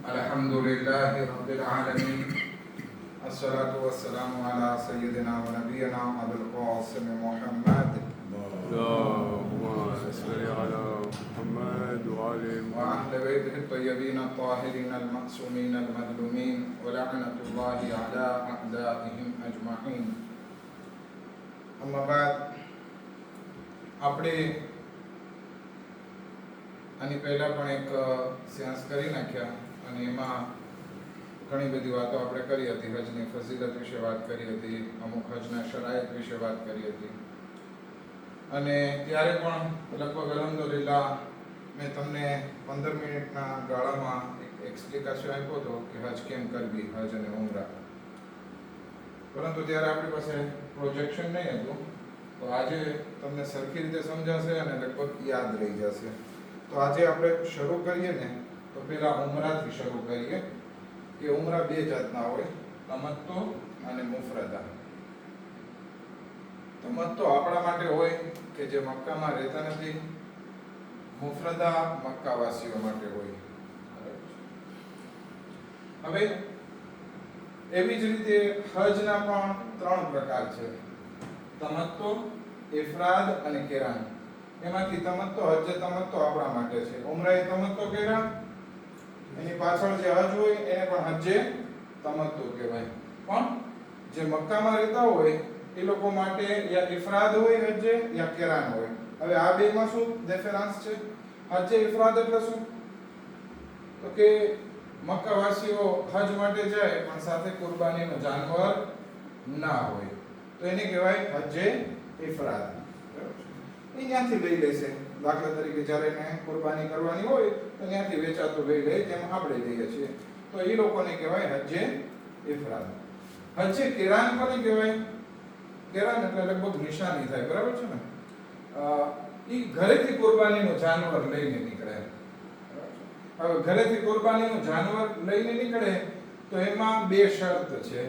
الحمد لله رب العالمين الصلاة والسلام على سيدنا ونبينا أبي القاسم محمد اللهم صل على محمد وعلى وأهل بيته الطيبين الطاهرين المعصومين المظلومين ولعنة الله على أعدائهم أجمعين. أما بعد આપણે આની પહેલા પણ એક સેન્સ કરી નાખ્યા અને એમાં ઘણી બધી વાતો આપણે કરી હતી. હજની ફઝીલત વિશે વાત કરી હતી, અમુક હજના શરાયત વિશે વાત કરી હતી અને ત્યારે પણ લગભગ અલ્હમ્દુલિલ્લાહ મેં તમને 15 મિનિટના ગાળામાં એક એક્સપ્લિકેશન આપ્યો હતો કે હજ કેમ કરવી, હજ અને ઉમરા. પરંતુ ત્યારે આપણી પાસે પ્રોજેક્શન નહીં હતું, તો આજે તમને સરખી રીતે સમજાશે અને લગભગ યાદ રહી જશે. તો આજે આપણે શરૂ કરીએ ને તો પહેલા ઉમરાથી શરૂ કરીએ કે ઉમરા બે જાતના હોય, તમત્તો અને મુફરદા. તમત્તો આપણા માટે હોય કે જે મક્કામાં રહેતા નથી, મુફરદા મક્કાવાસીઓ માટે હોય. હવે એવી જ રીતે હજના પણ 3 પ્રકાર છે, તમત્તો, ઇફરાદ અને કિરાન. એમાંથી તમત્તો, હજ તમત્તો આપણા માટે છે. ઉમરા એ તમત્તો કિરાન, એની પાછળ જે હજ હોય એને પણ હજ્જે તમત્તો કહેવાય. પણ જે મક્કામાં રહેતા હોય એ લોકો માટે યા ઇફરાદ હોય હજ્જે યા કિરાન હોય. હવે આ બેમાં શું ડિફરન્સ છે? હજ્જે ઇફરાદ એટલે શું? તો કે મક્કાવાસીઓ હજ માટે જાય પણ સાથે કુરબાનીનો જાનવર ના હોય, તો એને કહેવાય હજ્જે ઇફરાદ. એ ત્યાંથી લઈ લેશે. દાખલા તરીકે જ્યારે એને કુરબાની કરવાની હોય તો ત્યાંથી વેચાતું લઈ લે, જેમ આપણે લઈએ છીએ. તો એ લોકોને કહેવાય હજ્જે ઇફરાદ. હજ્જે કિરાન કોને કહેવાય? કિરાન એટલે લગભગ નિશાની થાય, બરાબર છે ને? એ ઘરેથી કુરબાનીનું જાનવર લઈને નીકળે. હવે ઘરેથી કુરબાનીનું જાનવર લઈને નીકળે તો એમાં 2 શરત છે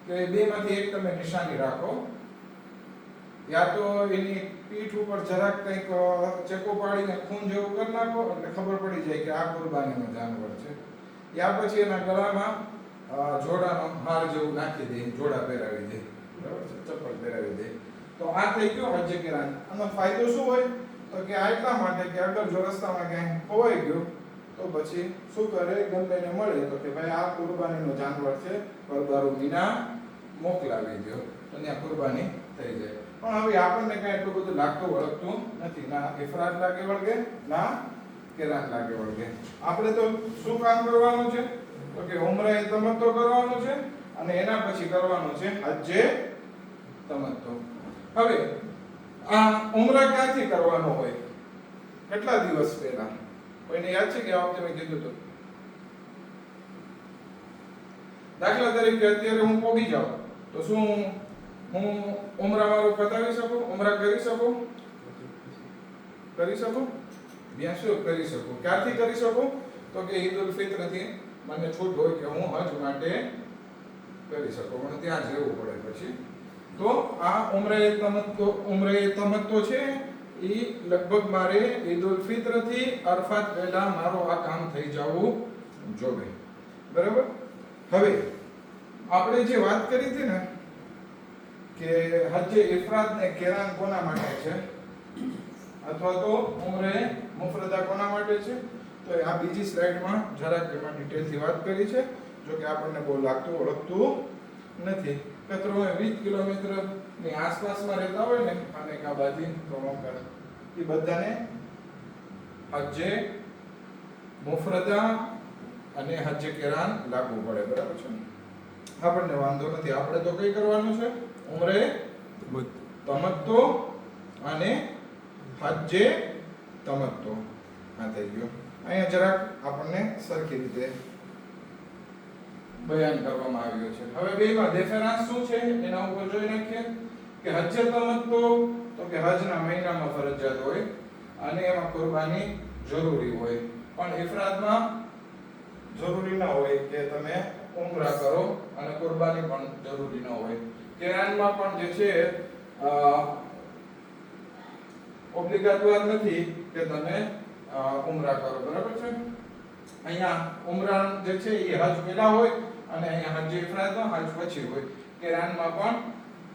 કે બેમાંથી એક તમે નિશાની રાખો, યા તો એની પીઠ ઉપર જરાક કંઈક ચેકો પાડીને ખૂન જેવું કરી નાખો એટલે ખબર પડી જાય કે આ કુરબાનીનું જાનવર છે. યા પછી એના ગળામાં જોડાનો હાર જેવું નાખી દે, જોડા પહેરાવી દે, બરાબર છે, ચપ્પલ પહેરાવી દે. તો આ થઈ ગયો હજ્જે કિરાન. આનો ફાયદો શું હોય? તો કે આ એટલા માટે કે અગર જો રસ્તામાં ક્યાંય ખોવાઈ ગયું તો પછી શું કરે, ગમે એને મળે તો કે ભાઈ આ કુરબાનીનો જાનવર છે, પરબારું મીના મોકલાવી દો, તો ત્યાં કુરબાની થઈ જાય. પણ હવે આપણને કઈ એટલું બધું લાગતું વળગતું નથી, ના ઇફરાદ લાગે વળગે ના કિરાન લાગે વળગે. આપણે તો શું કામ કરવાનું છે? તો કે ઉમરા એ તમત્તો કરવાનું છે અને એના પછી કરવાનું છે હજ્જે તમત્તો. હવે આ ઉમરા ક્યાંથી કરવાનો હોય? કેટલા દિવસ પહેલા? કોઈને યાદ છે કે આ વખતે મેં કીધું હતું? દાખલા તરીકે અત્યારે હું પોગી જાઉં તો શું હું ઉમરા મારું પતાવી શકું? ઉમરા કરી શકું? કરી શકું? bien sûr કરી શકું. ક્યારથી કરી શકું? તો કે ઈદ ઉલ ફિત્ર થી મને છૂટ હોય કે હું હજ માટે કરી શકું, પણ ત્યાં જવું પડે પછી. તો આ ઉમરે તમત્તો છે એ લગભગ મારે ઈદ ઉલ ફિત્ર થી અરફાત પહેલા મારો આ કામ થઈ જવું જોઈએ, બરાબર? હવે આપણે જે વાત કરી હતી ને કે હજ્જે ઇફરાદ ને કિરાન કોના માટે છે, અથવા તો ઉમરે મુફરદા કોના માટે છે, તો આ બીજી સ્લાઇડમાં જરાક એમાં ડિટેલથી વાત કરી છે. જો કે આપણને બહુ લાગતું ઓળખતું નથી. કે 20 કિલોમીટરની આસપાસમાં રહેતા હોય ને અને કાબાથી પ્રમોકર, એ બધાને હજ્જે મુફરદા અને હજ્જે કિરાન લાગુ પડે, બરાબર છે? આપણને વાંધો નથી. આપણે તો કઈ કરવાનું છે? ઉમરે તમત્તો અને હજ્જે તમત્તો. આ થઈ ગયો. અહીંયા જરાક આપણને સરખી રીતે બયાન કરવામાં આવ્યું છે. હવે બેમાં ડિફરન્સ શું છે એના ઉપર જોઈ નાખીએ કે હજ્જે તમત્તો તો કે હજના મહિનામાં ફરજિયાત હોય અને એમાં કુરબાની જરૂરી હોય, પણ ઇફરાદમાં જરૂરી ના હોય કે તમે ઉમરા કરો અને કુરબાની પણ જરૂરી ન હોય. કિરાનમાં પણ જે છે ઓબ્લિગાટવાર નથી કે તમે ઉમરા કરો, બરાબર છે? અહીંયા ઉમરા જે છે એ હજ પહેલા હોય અને અહીંયા હજ ઇફરાદમાં હજ પછી હોય. કિરાનમાં પણ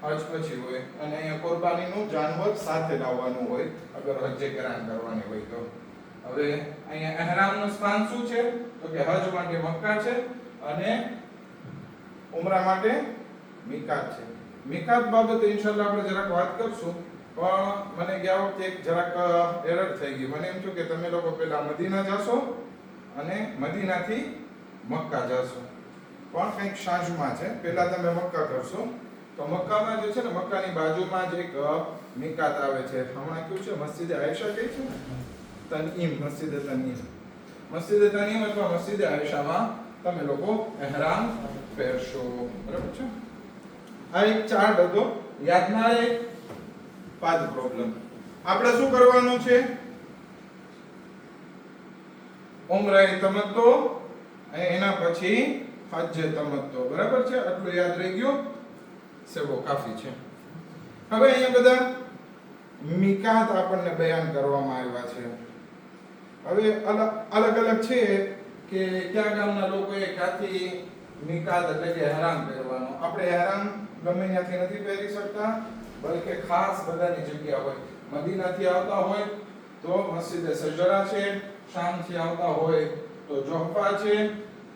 હજ પછી હોય અને અહીંયા કુરબાનીનું જાનવર સાથે લાવવાનું હોય અગર હજ કિરાન કરવાની હોય તો. હવે અહીંયા ઇહરામનું સ્થાન શું છે તો કે હજ માટે મક્કા છે અને ઉમરા માટે મિકાત છે. મિકાત બાબતે ઇન્શાઅલ્લાહ આપણે જરાક વાત કરશું, પણ મને ગયા વખતે એક જરાક એરર થઈ ગઈ. મને એમ થયું કે તમે લોકો પહેલા મદીના જશો અને મદીનાથી મક્કા જશો, પણ કંઈક સાંજમાં છે. પહેલા તમે મક્કા કરશો તો મક્કામાં જે છે ને મક્કાની બાજુમાં જ એક મિકાત આવે છે. હમણાં કયું છે મસ્જિદ આયશા કઈ છે, તનઈમ, મસ્જિદ તનઈમ. મસ્જિદ તનઈમ અથવા મસ્જિદ આયશામાં તમે લોકો ઇહરામ પહેરશો. બરાબર છે. આ એક ચાર્ટ હતો, યાદ ના આવે પાદ પ્રોબ્લેમ. આપણે શું કરવાનું છે? ઉમરાએ તમત્તો અને એના પછી હજ્જે તમત્તો. બરાબર છે, આટલું યાદ રહી ગયું, સેવો કાફી છે. હવે અહીંયા બધા મિકાત આપણને બયાન કરવામાં આવ્યા છે. હવે અલગ અલગ છે કે કયા ગામના લોકોએ ક્યાંથી મિકાત એટલે કે ઇહરામ પહેરવાનો. આપણે ઇહરામ ગમે ત્યાંથી નથી પહેરી શકતા, બલકે ખાસ બધાની જગ્યા હોય. મદીનાથી આવતા હોય તો મસ્જિદે સજરા છે, શામથી આવતા હોય તો જોહફા છે,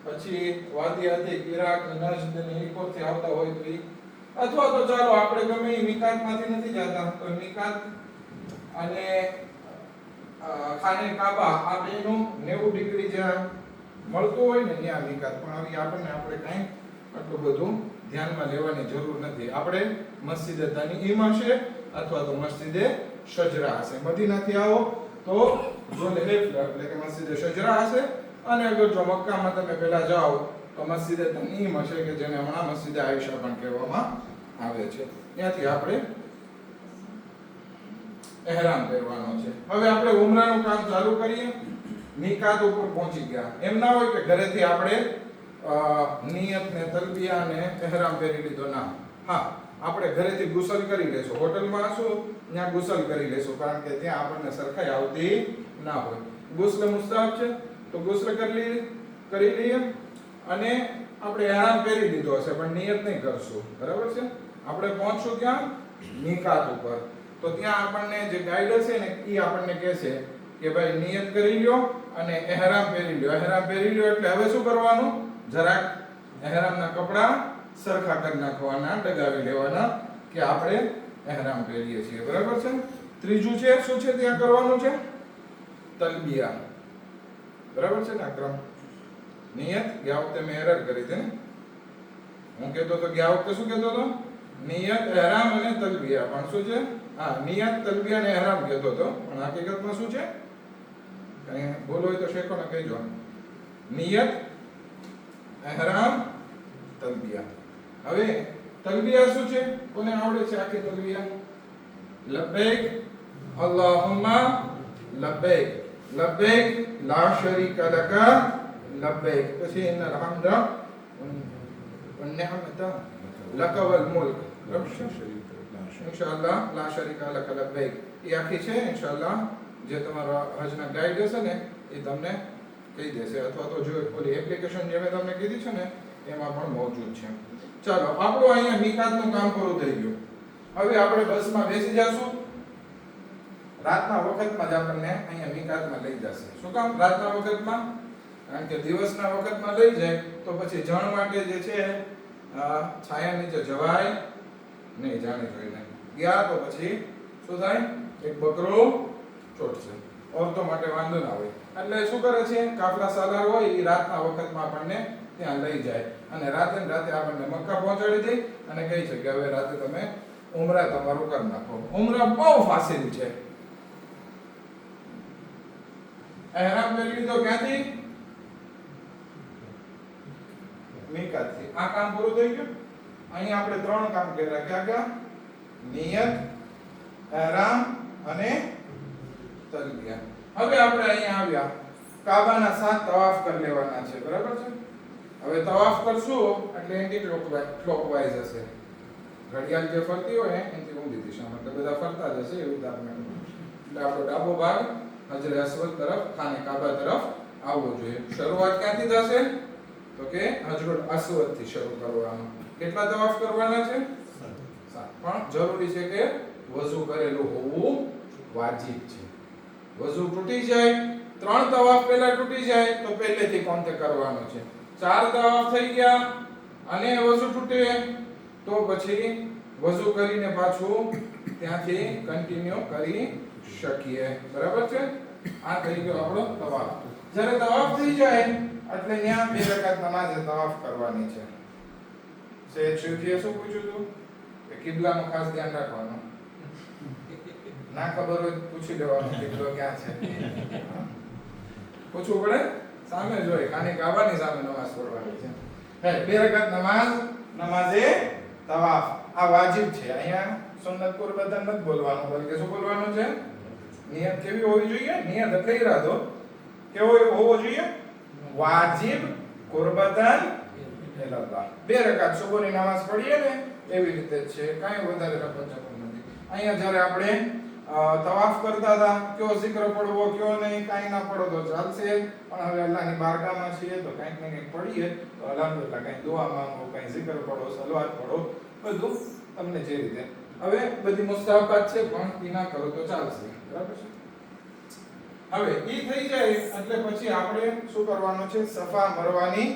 પછી વાદિયાથી ઇરાક, નજદ અને ઇકોથી આવતા હોય તો અથવા તો ચાલો આપણે ગમે એ મિકાતમાંથી નથી જતા તો મિકાત અને ખાને કાબા આ બેનું 90 ડિગ્રી જ્યાં મળતું હોય ને ત્યાં મિકાત. પણ આવી આપણે કાંઈ આટલું બધું ધ્યાનમાં લેવાની જરૂર નથી. આપણે મસ્જિદે તનઈમ હશે અથવા તો મસ્જિદે શજરા હશે. મદીનાથી આવો તો ઝુલહુલૈફા એટલે કે મસ્જિદે શજરા હશે, અને અગર જો મક્કામાં તમે પહેલા જાઓ તો મસ્જિદે તનઈમ હશે કે જેને હમણાં મસ્જિદે આયશા પણ કહેવામાં આવે છે. ત્યાંથી આપણે ઇહરામ પહેરવાનો છે. હવે આપણે ઉમરાનું કામ ચાલુ કરીએ. મિકાત ઉપર પહોંચી ગયા. એમ ના હોય કે ઘરેથી આપણે નિયત ને તલબિયા ને ઇહરામ પહેરી લીધો, ના. હા, આપણે ઘરેથી ગુસલ કરી લેશું. હોટલમાં હશું ત્યાં ગુસલ કરી લેશું, કારણ કે ત્યાં આપણને સરખાઈ આવતી ના હોય. ગુસ્લ મુસ્તાહબ છે તો ગુસ્લ કરી લઈએ અને આપણે ઇહરામ પહેરી લીધો હશે પણ નિયત નહીં કરશું. બરાબર છે. આપણે પહોંચશું ક્યાં? મિકાત ઉપર. તો ત્યાં આપણને જે ગાઈડ હશે ને એ આપણને કહેશે કે ભાઈ નિયત કરી લ્યો અને ઇહરામ પહેરી લ્યો. ઇહરામ પહેરી લ્યો એટલે હવે શું કરવાનું? જરાક ઇહરામના કપડા સરખા કરી નાખવાના, ડગાવી લેવાના કે આપણે ઇહરામ પહેરીએ છીએ. બરાબર છે. ત્રીજું છે શું છે ત્યાં કરવાનું છે? તલબિયા. બરાબર છે ને અકરમ? નિયત ગયા વખતે મેં એરર કરી હતી ને, હું કહેતો તો ગયા વખતે શું કહેતો હતો? નિયત, ઇહરામ અને તલબિયા. પણ શું છે? હા, નિયત, તલબિયા અને ઇહરામ કહેતો હતો, પણ હકીકતમાં શું છે? કઈ ભૂલ હોય તો શેખોને કહેજો. નિયત, ઇહરામ, તલબિયા. હવે તલબિયા શું છે? કોને આવડે છે આખી તલબિયા? લબ્બૈક અલ્લાહુમ્મા લબ્બૈક, લબ્બૈક લા શરીકા લકા લબ્બૈક, પછી ઇન્નલ હમ્દા વન નિઅમતા લકા વલ મુલ્ક. ઇન્શાઅલ્લાહ લા શરીકા લકા લબ્બૈક. એ આખી છે ઇન્શાઅલ્લાહ જે તમારા હજના ગાઈડ હશે ને એ તમને કહી દેશે, અથવા તો જો ઓલી એપ્લિકેશન જે મેં તમને કીધી છે ને એમાં પણ મોજૂદ છે. ચાલો, આપણું અહીંયા મિકાતનું કામ પૂરું થઈ ગયું. હવે આપણે બસમાં બેસી જશું. રાતના વખતમાં જ આપણને અહીંયા મિકાતમાં લઈ જશે. શું કામ રાતના વખતમાં? કારણ કે દિવસના વખતમાં લઈ જાય તો પછી જણ માટે જે છે છાયા નીચે જવાય નહીં. જાણી જોઈને ગયા તો પછી શું થાય? એક બકરો ચોટશે. ઓરતો માટે વાંધો ના હોય. એટલે શું કરે છે? કાફલા સાલાર હોય એ રાતના વખતમાં આપણને ત્યાં લઈ જાય અને રાતે આપણને મક્કા પહોંચાડી દે અને કહે છે કે હવે રાતે તમે ઉમરા તમારું કરી નાખો. ઉમરા બહુ ફાસિલ છે. ઇહરામ પહેરી લીધો ક્યાંથી? મિકાતથી. આ કામ પૂરું થઈ ગયું. અહીં આપણે 3 કામ કર્યા. ક્યાં? નિયત, ઇહરામ અને તલબિયા. હવે આપણે અહીંયા આવ્યા. કાબાના 7 તવાફ કરી લેવાના છે. બરાબર છે. હવે તવાફ કરશું એટલે એન્ટી ક્લોકવાઇઝ હશે. ઘડિયાળ જે ફરતી હોય એની ઊંધી દિશામાં, એટલે બધા ફરતા જશે એવું આપણે. એટલે આપણો ડાબો ભાગ હજરે અસ્વદ તરફ, ખાને કાબા તરફ આવવો જોઈએ. શરૂઆત ક્યાંથી થશે? તો કે હજરત અસ્વદ થી શરૂ કરવાનું. કેટલા તવાફ કરવાના છે? 7. પણ જરૂરી છે કે વઝુ કરેલું હોવું વાજિબ છે. વઝુ તૂટી જાય, 3 તવાફ પહેલા તૂટી જાય તો પહેલેથી કોન્તે કરવાનો છે. 4 તવાફ થઈ ગયા અને વઝુ તૂટે તો પછી વઝુ કરીને પાછું ત્યાંથી કન્ટિન્યુ કરી શકીએ. બરાબર છે? આ થઈ ગયો આપણો તવાફ. જ્યારે તવાફ થઈ જાય એટલે ત્યાં 2 રકાત નમાઝ તવાફ કરવાની છે. શેખ શિવજીએ શું પૂછ્યું હતું? કે કિબલાનું ખાસ ધ્યાન રાખવાનું. ના ખબર હોય તો પૂછી લેવાનું કિબલો ક્યાં છે. પૂછવું પડે? સામે જોઈ ખાને કાબાની સામે નમાઝ પઢવાની છે. હે 2 રકાત નમાઝે તવાફ આ વાજિબ છે. અહીંયા સુન્નત કુરબતન નથી બોલવાનું, બલકે શું બોલવાનું છે? નિયત કેવી હોવી જોઈએ? નિયત એટલે ઈરાદો કેવો હોવો જોઈએ? વાજિબ કુરબતન ઇલ્લાહ. 2 રકાત સુબહની નમાઝ પઢીએ ને એવી રીતે જ છે, કાંઈ વધારે રકમ નથી. અહીંયા જ્યારે આપણે તવાફ કરતા હતા કયો zikr પડવો કયો નહીં કાંઈ ના પડો તો ચાલશે, પણ હવે અલ્લાહની બારગાહમાં છીએ તો કંઈક ને કંઈક પડીએ તો અલ્હમ્દુલિલ્લાહ, કંઈક દુઆ માંગો, કંઈક zikr પડો, સલવાત પડો, બધું તમને જે રીતે. હવે બધી મુસ્તાહબાત છે પણ ઈ ના કરો તો ચાલશે. બરાબર છે? હવે ઈ થઈ જાય એટલે પછી આપણે શું કરવાનું છે? સફા મરવાની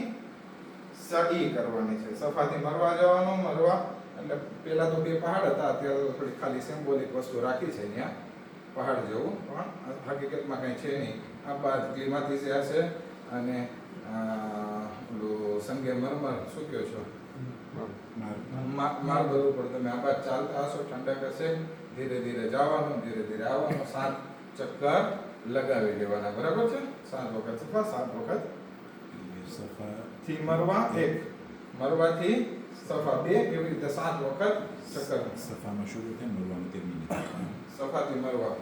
સડી કરવાની છે. સફાથી મરવા જવાનું. મરવા એટલે પેલા તો 2 પહાડ હતા, અત્યારે તો થોડી ખાલી સિમ્બોલિક વસ્તુ રાખી છે ત્યાં પહાડ જેવું, પણ હકીકતમાં કંઈ છે નહીં. આ બાદ ક્લિમાથી છે હશે અને ઓલું સંગે મરમર શું કહો છો? માર્બલ ઉપર તમે આ બાદ ચાલતા હશો, ઠંડક હશે, ધીરે ધીરે જવાનું, ધીરે ધીરે આવવાનું. 7 ચક્કર લગાવી લેવાના. બરાબર છે? 7 વખત સફા, 7 વખત સફા થી મરવા 1, મરવાથી સફા 2, એવી રીતે 7 વખત ચક્કર. સફામાં શરૂ થાય મરવાનું 13 મિનિટ. સફાથી મરવા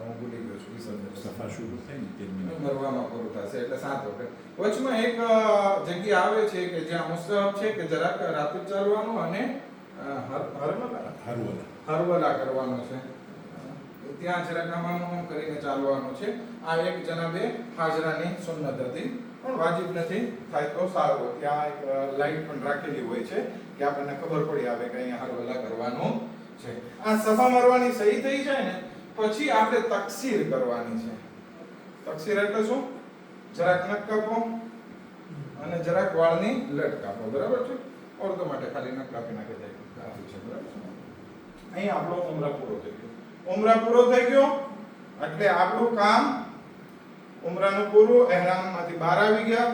હું ભૂલી ગયો છું. સફા શરૂ થાય ને 13 મિનિટ મરવામાં પૂરું થશે એટલે 7 વખત. વચમાં એક જગ્યા આવે છે કે જ્યાં મુસ્તહબ છે કે જરાક રાતે ચાલવાનું અને હરવલા કરવાનું છે. ત્યાં જરાક આમ કરીને ચાલવાનું છે. આ એક જનાબે હાજરાની સુન્નત હતી, પણ વાજિબ નથી, થાય તો સારું. ત્યાં એક લાઈટ પણ રાખેલી હોય છે કે આપણને ખબર પડી આવે કે અહીંયા હરવલા કરવાનું છે. આ સફા મરવાની સહી થઈ જાય ને પછી આપણે તકસીર કરવાની છે. તકસીર એટલે શું? જરાક નખ કાપો અને જરાક વાળની લટ કાપો. બરાબર છે? ઓરતો માટે ખાલી નખ કાપી નાખી જાય કાફી છે. બરાબર છે? અહીં આપણો ઉમરા પૂરો થઈ ગયો. ઉમરા પૂરો થઈ ગયો એટલે આપણું કામ ઉમરાનું પૂરું. ehramમાંથી બહાર આવી ગયા.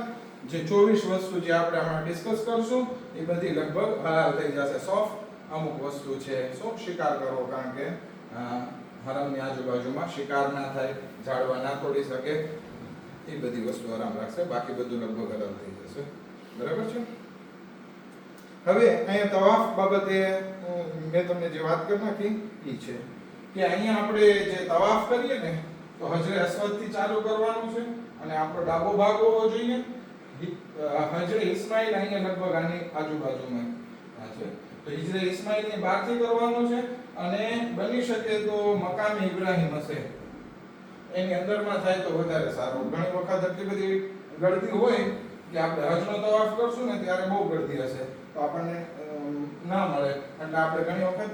જે 24 વસ્તુ જે આપણે હમણાં ડિસ્કસ કરશું એ બધી લગભગ હલાલ થઈ જશે. સોફ અમુક વસ્તુ છે શું શિકાર કરો, કારણ કે હરમની આજુબાજુમાં શિકાર ના થાય, ઝાડવા ના તોડી શકે, એ બધી વસ્તુ આરામ રાખશે. બાકી બધું લગભગ હલાલ થઈ જશે. બરાબર છે? હવે અહીંયા તવાફ બાબતે મેં તમને જે વાત કરી નાખી એ છે કે અહીંયા આપણે જે તવાફ કરીએ ને તો હજરે અસ્વદ થી ચાલુ કરવાનું છે અને આપણો ડાબો ભાગ હોવો જોઈએ. હજરે ઇસ્માઇલ અહીંયા લગભગ આની આજુબાજુમાં છે, તો હિજરે ઇસ્માઇલ ની બહારથી કરવાનું છે. અને બની શકે તો મકામે ઇબ્રાહિમ હશે એની અંદરમાં થાય તો વધારે સારું. ઘણી વખત એટલી બધી ગળદી હોય કે આપણે હજનો તવાફ કરશું ને ત્યારે બહુ ગળદી હશે તો આપણને ના મળે, એટલે આપણે ઘણી વખત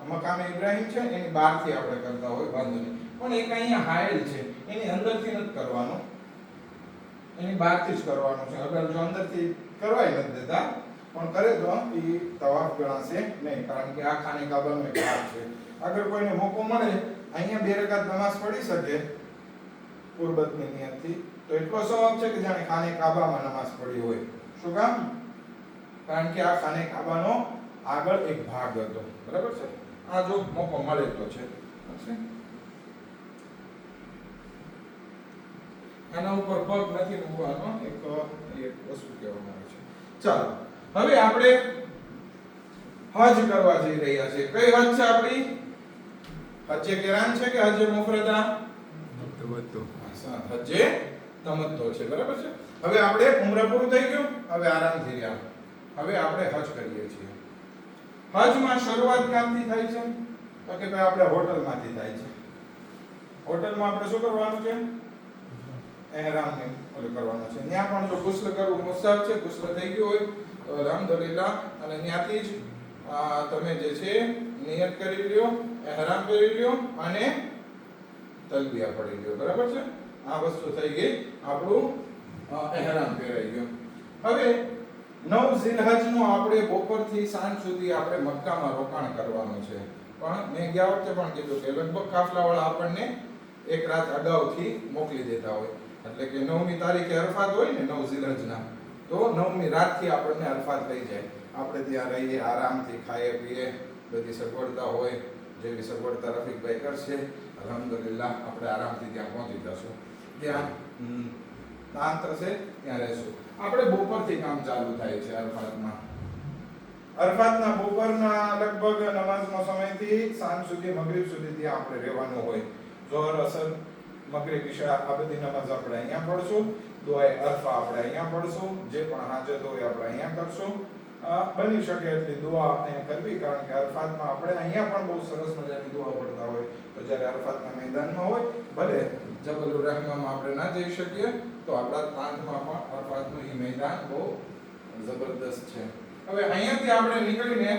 મકામે ઇબ્રાહિમ છે એની બહારથી આપણે કરતા હોય, વાંધો નહીં. પણ એક અહીંયા હાયલ છે એની અંદરથી નથી કરવાનું, એની બહારથી જ કરવાનું છે. અગર જો અંદરથી કરવાય નથી દેતા પણ કરે તો એ તવાફ ગણાશે નહીં, કારણ કે આ ખાને કાબાનો એક ભાગ છે. અગર કોઈને મોકો મળે અહીંયા 2 રકાત નમાઝ પઢી શકે કુરબતની નિયતથી તો એટલો સવાબ છે કે જાણે ખાને કાબામાં નમાઝ પઢી હોય. શું કામ? કારણ કે આ ખાને કાબાનો આગળ એક ભાગ હતો. બરાબર છે? આ જો મોકો મળે તો છે. આના ઉપર પગ નથી મૂકવાનો, એક વસ્તુ કહેવામાં આવે છે. ચાલો હવે આપણે હજ કરવા જઈ રહ્યા છીએ. કઈ હજ છે આપણી? હજ્જે કિરાન છે કે હજ્જે મુફરદા? હજ્જે તમત્તો છે. બરાબર છે? હવે આપણે ઉમરા પૂરું થઈ ગયું, હવે આરામ થઈ રહ્યા. હવે આપણે હજ કરીએ છીએ. હજમાં શરૂઆત ક્યાંથી થાય છે? તો કે ભાઈ આપણે હોટલમાંથી થાય છે. હોટલમાં આપણે શું કરવાનું છે? એહરામને ઓલું કરવાનું છે. ત્યાં પણ જો ગુસ્લ કરવું મુસ્તાહબ છે, ગુસ્લ થઈ ગયું હોય તો અલ્હમ્દુલિલ્લાહ, અને ત્યાંથી જ તમે જે છે નિયત કરી લ્યો, એહરામ કરી લ્યો અને તલબિયા પડી લ્યો. બરાબર છે? આ વસ્તુ થઈ ગઈ, આપણું એહરામ પહેરાઈ ગયો. હવે 9 ઝિલહજનો આપણે બપોરથી સાંજ સુધી આપણે મક્કામાં રોકાણ કરવાનું છે. પણ મેં ગયા વખતે પણ કીધું કે લગભગ કાફલાવાળા આપણને એક રાત અગાઉથી મોકલી દેતા હોય. એટલે કે 9મી તારીખે અરફાત હોય ને 9 ઝિલહજના, તો 9મી રાતથી આપણને અરફાત થઈ જાય. આપણે ત્યાં રહીએ, આરામથી ખાઈએ પીએ, બધી સગવડતા હોય, જેવી સગવડતા રફીકભાઈ કરશે અલ્હમ્દુલિલ્લાહ આપણે આરામથી ત્યાં પહોંચી જશું. ત્યાં તાન થશે, ત્યાં રહેશું. આપણે બપોરથી કામ ચાલુ થાય છે અરફાતમાં. અરફાતના બપોરના લગભગ નમાઝનો સમયથી સાંજ સુધી, મગરિબ સુધી ત્યાં આપણે રહેવાનું હોય. ઝોહર, અસર, મગરિબ, ઈશા આ બધી નમાઝ આપણે અહીંયા પઢશું. દુઆએ અરફા આપણે અહીંયા પઢશું. જે પણ હાજત હોય આપણે અહીંયા કરશું. બની શકે એટલી દુઆ અહીંયા કરવી, કારણ કે અરફાતમાં આપણે અહીંયા પણ બહુ સરસ મજાની દુઆ પડતા હોય. તો જ્યારે અરફાતના મેદાનમાં હોય, ભલે જબલુર રહેમામાં આપણે ના જઈ શકીએ તો આપણા પ્રાંતમાં પણ અરફાતનું એ મેદાન બહુ જબરદસ્ત છે. હવે અહીંયાથી આપણે નીકળીને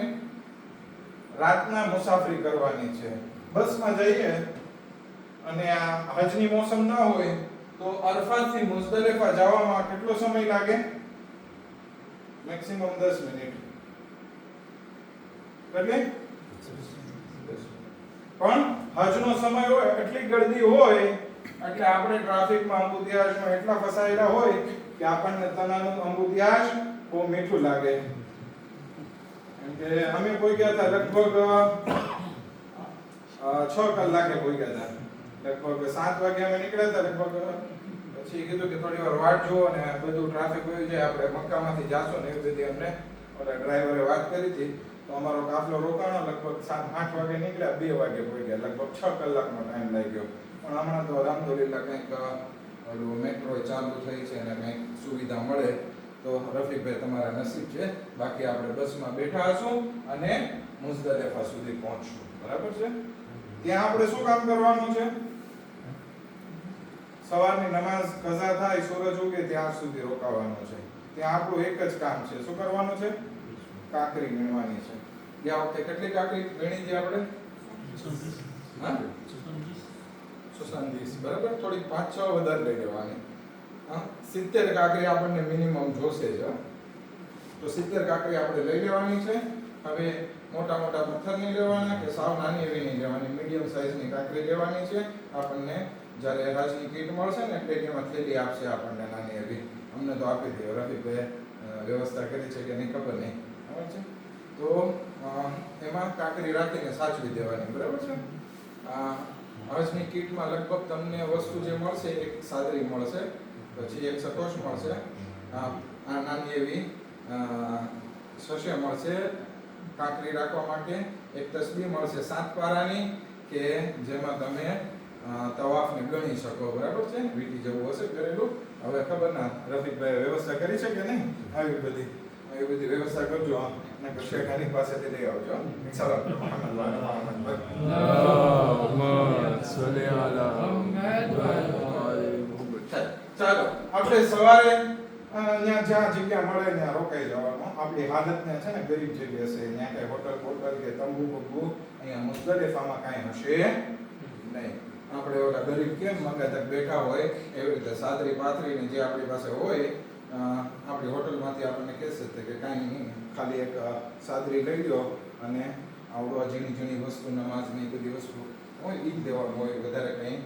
રાતના મુસાફરી કરવાની છે. બસમાં જઈએ અને આ હજની મોસમ ન હોય તો અરફાતથી મુઝદલિફા જવામાં કેટલો સમય લાગે? Maximum 10 minute. એટલે પણ હજનો સમય હોય, એટલી ગળદી હોય, એટલે આપણે ટ્રાફિકમાં અંબુદિયાશમાં એટલા ફસાયેલા હોય કે આપણને તનાનું અંબુદિયાશ બહુ મીઠું લાગે. કેમ કે અમે પહોંચ્યા હતા લગભગ 6 કલાકે પહોંચ્યા હતા. લગભગ 7 વાગે અમે નીકળ્યા હતા. લગભગ પછી કીધું કે થોડી વાર વાટ જુઓ ને બધું ટ્રાફિક હોય જાય, આપણે મક્કામાંથી જાશું ને એવી બધી અમને ઓલા ડ્રાઈવરે વાત કરી હતી. તો અમારો કાફલો રોકાણો, લગભગ 7-8 વાગે નીકળ્યા, 2 વાગે પહોંચ્યા. લગભગ 6 કલાકનો ટાઈમ લાગ્યો. પણ હમણાં તો અલ્હમ્દુલિલ્લાહ કંઈક ઓલું મેટ્રો ચાલુ થઈ છે અને કંઈક સુવિધા મળે તો રફીકભાઈ તમારા નસીબ છે. બાકી આપણે બસમાં બેઠા હશું અને મુઝદલિફા સુધી પહોંચશું. બરાબર છે? ત્યાં આપણે શું કામ કરવાનું છે? સવારની નમાઝ કઝા થાય, સૂરજ ઉગે ત્યાં સુધી રોકાવાનું છે. ત્યાં આપણું એક જ કામ છે. શું કરવાનું છે? કાકરી વીણવાની છે. ગયા વખતે કેટલી કાકરી વીણી હતી આપણે? 70. બરાબર? થોડીક 5-6 વધારે લઈ લેવાની. 70 કાકરી આપણને મિનિમમ જોશે જ. તો 70 કાકરી આપણે લઈ લેવાની છે. હવે મોટા મોટા પથ્થર નહીં લેવાના કે સાવ નાની એવી નહીં લેવાની, મીડિયમ સાઈઝની કાકરી લેવાની છે. આપણને જ્યારે રાજની કીટ મળશે ને એટલે એમાં થેલી આપશે આપણને નાની એવી. અમને તો આપી દે. રફીકભાઈ વ્યવસ્થા કરી છે કે નહીં ખબર નહીં. બરાબર છે? તો એમાં કાકરી રાખીને સાચવી દેવાની. બરાબર છે? હજની કીટમાં લગભગ તમને વસ્તુ જે મળશે, એક સાદરી મળશે, પછી એક સકોશ મળશે, આ નાની એવી સશે મળશે કાકરી રાખવા માટે, એક તસ્બીહ મળશે 7 પારાની કે જેમાં તમે તવાફને ગણી શકો. બરાબર છે? વીટી જેવું હશે કરેલું. હવે ખબર ના રફીકભાઈ વ્યવસ્થા કરી છે કે નહીં? આવી બધી વ્યવસ્થા કરજો. અને શેખાની પાસેથી લઈ આવજો. સલામ મુહમ્મદ ચાલો આપણે સવારે જ્યાં જગ્યા મળે ત્યાં રોકાઈ જવાનું. આપણી હાલતને છે ને ગરીબ જેવી હશે. ત્યાં કઈ હોટલ કે તંબુ બંબુ અહીંયા મુઝદલિફામાં કાંઈ હશે નહીં. આપણે ઓલા ગરીબ કેમ મંગાતા બેઠા હોય એવી રીતે સાદરી પાથરીને જે આપણી પાસે હોય, આપણી હોટલમાંથી આપણને કહેશે કે કાંઈ નહીં, ખાલી એક સાદરી લઈ લો અને આવડો ઝીણી વસ્તુ, નમાઝની બધી વસ્તુ હોય એ જ દેવાનું હોય. વધારે કંઈ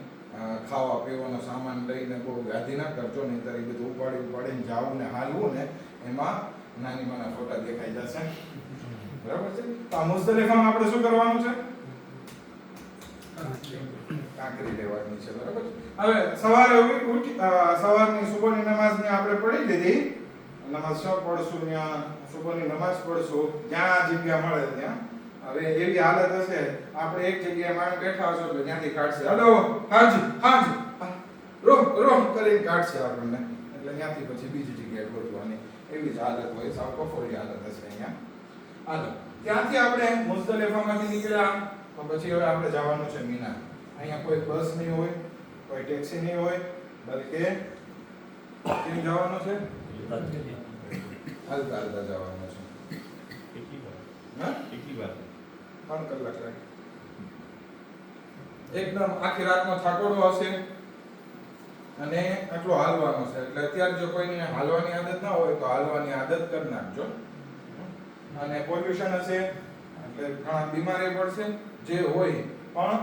ખાવા પીવાનો સામાન લઈને બહુ ગાદી ના કરજો, નહીં ત્યારે બધું ઉપાડીને જાવું ને હાલવું ને એમાં નાની નાના ફોટા દેખાઈ જશે. બરાબર છે? તો આ મુઝદલિફામાં આપણે શું કરવાનું છે? કાંકરી લેવાની છે. બરાબર? હવે સવારે સવારની સુબહની નમાઝને આપણે પઢી લીધી. નમાઝ પઢશું, ત્યાં સુબહની નમાઝ પઢશું, જ્યાં જગ્યા મળે ત્યાં. હવે એવી હાલત હશે આપણે એક જગ્યાએ માણસ બેઠા હશો એટલે ત્યાંથી કાઢશે, હલો હાજી રોહ કરીને કાઢશે આપણને. એટલે ત્યાંથી પછી બીજી જગ્યાએ ગોતવાની એવી જ હાલત હોય. સાવ કફોડી હાલત હશે અહીંયા. હાલો ત્યાંથી આપણે મુઝદલિફામાંથી નીકળ્યા તો પછી હવે આપણે જવાનું છે મીના. અહીંયા કોઈ બસ નહીં હોય, કોઈ ટેક્સી નહીં હોય, બલકે કેમ જવાનું છે? કેટલી હાલતા હાલતા જવાનું છે. વાર? હા? કેટલી વાર? 3 કલાક લાગે. એકદમ આખી રાતનો થાકોડો હશે અને આટલો હાલવાનો છે એટલે અત્યારે જો કોઈને હાલવાની આદત ના હોય તો હાલવાની આદત કરી નાખજો. અને પોલ્યુશન હશે એટલે ઘણા બીમારી પડશે જે હોય પણ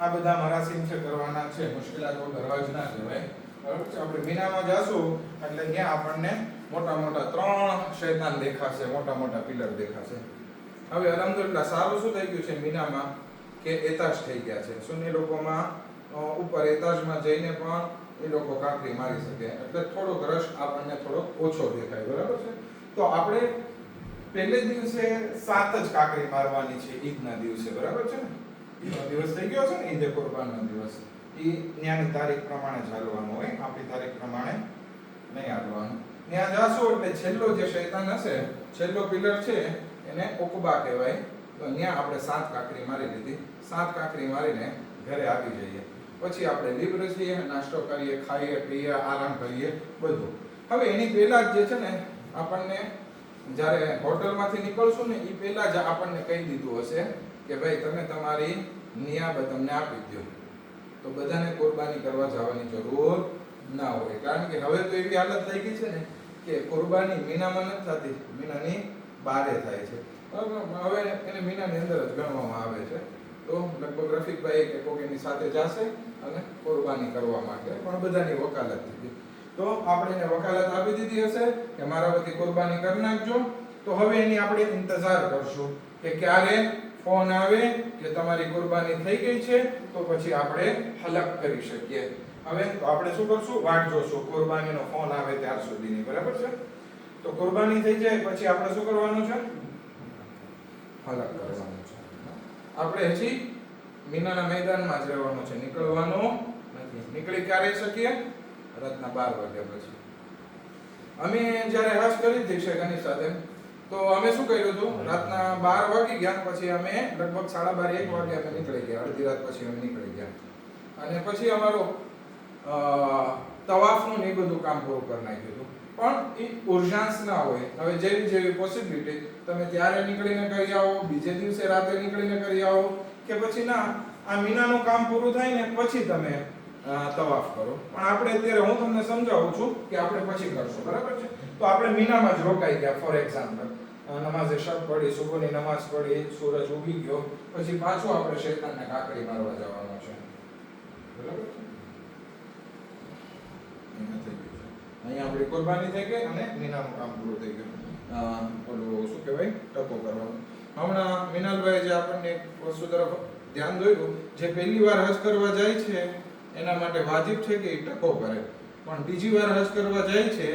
આ બધા મરાસીમ છે કરવાના છે, મુશ્કેલાત વગર જ ના કહેવાય. બરાબર છે. આપણે મીનામાં જાશું એટલે ત્યાં આપણને મોટા મોટા 3 શૈતાન દેખાશે, મોટા મોટા પિલર દેખાશે. હવે અલહમદુલિલ્લાહ સારું શું થઈ ગયું છે મીનામાં કે એતાશ થઈ ગયા છે. સુન્ની લોકોમાં ઉપર એતાશમાં જઈને પણ એ લોકો કાંકરી મારી શકે એટલે થોડોક રશ આપણને થોડોક ઓછો દેખાય. બરાબર છે. તો આપણે પહેલે દિવસે 7 જ કાંકરી મારવાની છે ઈદના દિવસે. બરાબર છે ને? ઈદનો દિવસ થઈ ગયો છે ને, ઈદે કુરબાનનો દિવસ. ઈ ન્યાની તારીખ પ્રમાણે જ હાલવાનું હોય, આપણી તારીખ પ્રમાણે નહીં હાલવાનું. ત્યાં જાશું એટલે છેલ્લો જે શૈતાન હશે, છેલ્લો પિલર છે એને ઉકબા કહેવાય. તો ત્યાં આપણે 7 કાંકરી મારી લીધી. 7 કાંકરી મારીને ઘરે આવી જઈએ. પછી આપણે લીબર છીએ, નાસ્તો કરીએ, ખાઈએ, પીએ, આરામ કરીએ, બધું. હવે એની પહેલા જ જે છે ને આપણને જ્યારે હોટલમાંથી નીકળશું ને એ પહેલા જ આપણને કહી દીધું હશે કે ભાઈ તમે તમારી નિયાબત તમને આપી દો. તો બધાને કુરબાની કરવા જવાની જરૂર ના હોય. કારણ કે હવે તો એવી હાલત થઈ ગઈ છે ને કે કુરબાની મીનામાં નથી થતી, મીનાની બહારે થાય છે. હવે એને મીનાની અંદર જ ગણવામાં આવે છે. તો લગભગ રફીકભાઈ કે કોઈની સાથે જશે અને કુરબાની કરવા માટે પણ બધાની વકાલત થઈ. તો આપણે એને વકાલત આપી દીધી હશે કે મારા વતી કુરબાની કરી નાખજો. તો હવે એની આપણે ઇંતજાર કરશું કે ક્યારે ફોન આવે કે તમારી કુરબાની થઈ ગઈ છે તો પછી આપણે હલક કરી શકીએ. હવે તો આપણે શું કરશું? વાટ જોશું કુરબાનીનો ફોન આવે ત્યાર સુધીની. બરાબર છે. તો કુરબાની થઈ જાય પછી આપણે શું કરવાનું છે? હલક કરવાનું છે. આપણે હજી મીનાના મેદાનમાં જ રહેવાનું છે, નીકળવાનું નથી. નીકળી ક્યારે શકીએ? રાતના 12 વાગ્યા પછી. અમે જ્યારે હજ કરી હતી શેખાની સાથે તો અમે શું કર્યું હતું? રાતના 12 વાગી ગયા પછી અમે લગભગ 12:30 1 વાગે અમે નીકળી ગયા. અડધી રાત પછી અમે નીકળી ગયા અને પછી અમારું તવાફનું ને એ બધું કામ પૂરું કરી નાખ્યું હતું. પણ એ ઉર્જાંશ ના હોય. હવે જેવી જેવી પોસિબિલિટી તમે ત્યારે નીકળીને કરી આવો, બીજે દિવસે રાતે નીકળીને કરી આવો કે પછી ના આ મીનાનું કામ પૂરું થાય ને પછી તમે તવાફ કરો. પણ આપણે અત્યારે હું તમને સમજાવું છું કે આપણે પછી કરશું. બરાબર છે. તો આપણે મીનામાં જ રોકાઈ ગયા. ફોર એક્ઝામ્પલ નમાઝે શબ પડી, સુબહની નમાઝ પડી, સૂરજ ઉગી ગયો, પછી પાછું આપણે શૈતાનને કાંકરી મારવા જવાનું છે. બરાબર છે. અહીંયા આપણી કુરબાની થઈ ગઈ અને મીનાનું કામ પૂરું થઈ ગયું. ઓલું શું કહેવાય? ટકો કરવાનું. હમણાં મિનાલભાઈ જે આપણને એક વસ્તુ તરફ ધ્યાન દોર્યું, જે પહેલી વાર હજ કરવા જાય છે એના માટે વાજિબ છે કે એ ટકો કરે, પણ બીજી વાર હજ કરવા જાય છે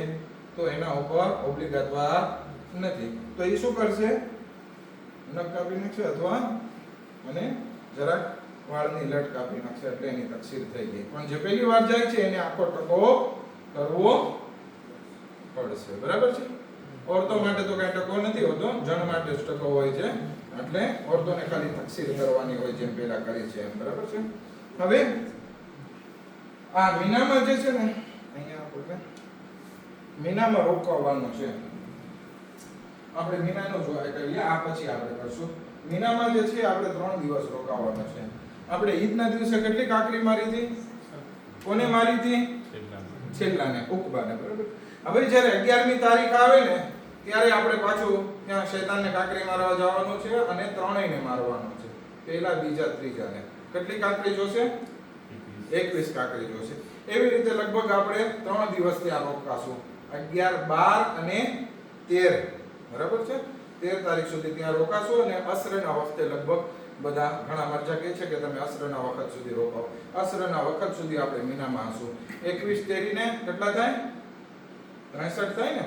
તો એના ઉપર ઓબ્લિગાટવાર નથી. તો એ શું કરશે? નખ કાપી નાખશે અથવા અને જરાક વાળની લટ કાપી નાખશે એટલે એની તકસીર થઈ ગઈ. પણ જે પહેલી વાર જાય છે એને આખો ટકો કરવો પડશે. બરાબર છે. ઓરતો માટે તો કઈ ટકો નથી હોતો, જણ માટે જ ટકો હોય છે. એટલે ઓરતોને ખાલી તકસીર કરવાની હોય જેમ પહેલા કરી છે એમ. બરાબર છે. હવે આ મીનામાં જે છે ને અહીંયા આપણે મીનામાં રોકાવાનું છે. આપણે મીનાનું જોયા કરીએ, આ પછી આપણે કરશું. મીનામાં જે છે આપણે 3 દિવસ રોકાવાનું છે. આપણે ઈદના દિવસે કેટલી કાંકરી મારી હતી? કોને મારી હતી? છેલ્લાને, ઉકબાને. બરાબર. હવે જ્યારે 11મી તારીખ આવે ને ત્યારે આપણે પાછું ત્યાં શૈતાનને કાંકરી મારવા જવાનું છે અને ત્રણેયને મારવાનું છે. પહેલા, બીજા, ત્રીજાને. કેટલી કાંકરી જોશે? 21 કાંકરી જોશે. એવી રીતે લગભગ આપણે 3 દિવસ ત્યાં રોકાશું. 11, 12 અને 13. બરાબર છે. 13 તારીખ સુધી ત્યાં રોકાશું અને અસરના વખતે લગભગ બધા ઘણા મરજા કહે છે કે તમે અસરના વખત સુધી રોકાઓ. અસરના વખત સુધી આપણે મીનામાં હશું. 21, 13 ને કેટલા થાય? 63 થાય ને?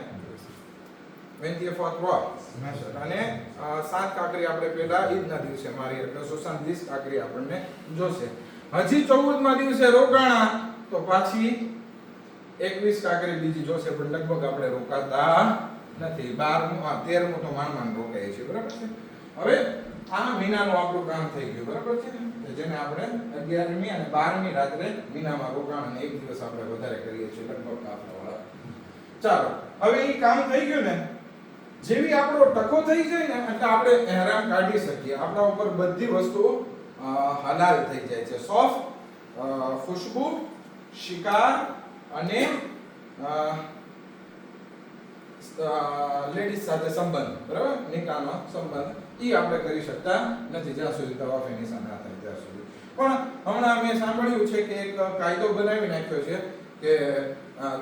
24 અને 7 કાંકરી આપણે પહેલા ઈદના દિવસે મારી એટલે 70 કાંકરી આપણને જોશે. હજી 14મા દિવસે રોકાણા તો પાછી 21 કાંકરી બીજી જોશે, પણ લગભગ આપણે રોકાતા નથી. 13મું તો માંડ રોકાય છે. બરાબર છે. હવે આ મીનાનું આપણું કામ થઈ ગયું. બરાબર છે. જેને આપણે 11મી અને 12મી રાત્રે મીનામાં રોકાણ અને એક દિવસ આપણે વધારે કરીએ છીએ લગભગ કાફલાવાળા. ચાલો હવે એ કામ થઈ ગયું ને, જેવી આપણો ટકો થઈ જાય ને એટલે આપણે એહરામ કાઢી શકીએ. આપણા ઉપર બધી વસ્તુઓ હલાલ થઈ જાય છે. સોફ, ખુશ્બુ, શિકાર અને લેડીઝ સાથે સંબંધ, બરાબર, નિકાહનો સંબંધ, ઈ આપણે કરી શકતા નથી જ્યાં સુધી તવાફ નિશા ના થાય ત્યાં સુધી. પણ હમણાં મેં સાંભળ્યું છે કે એક કાયદો બનાવી નાખ્યો છે કે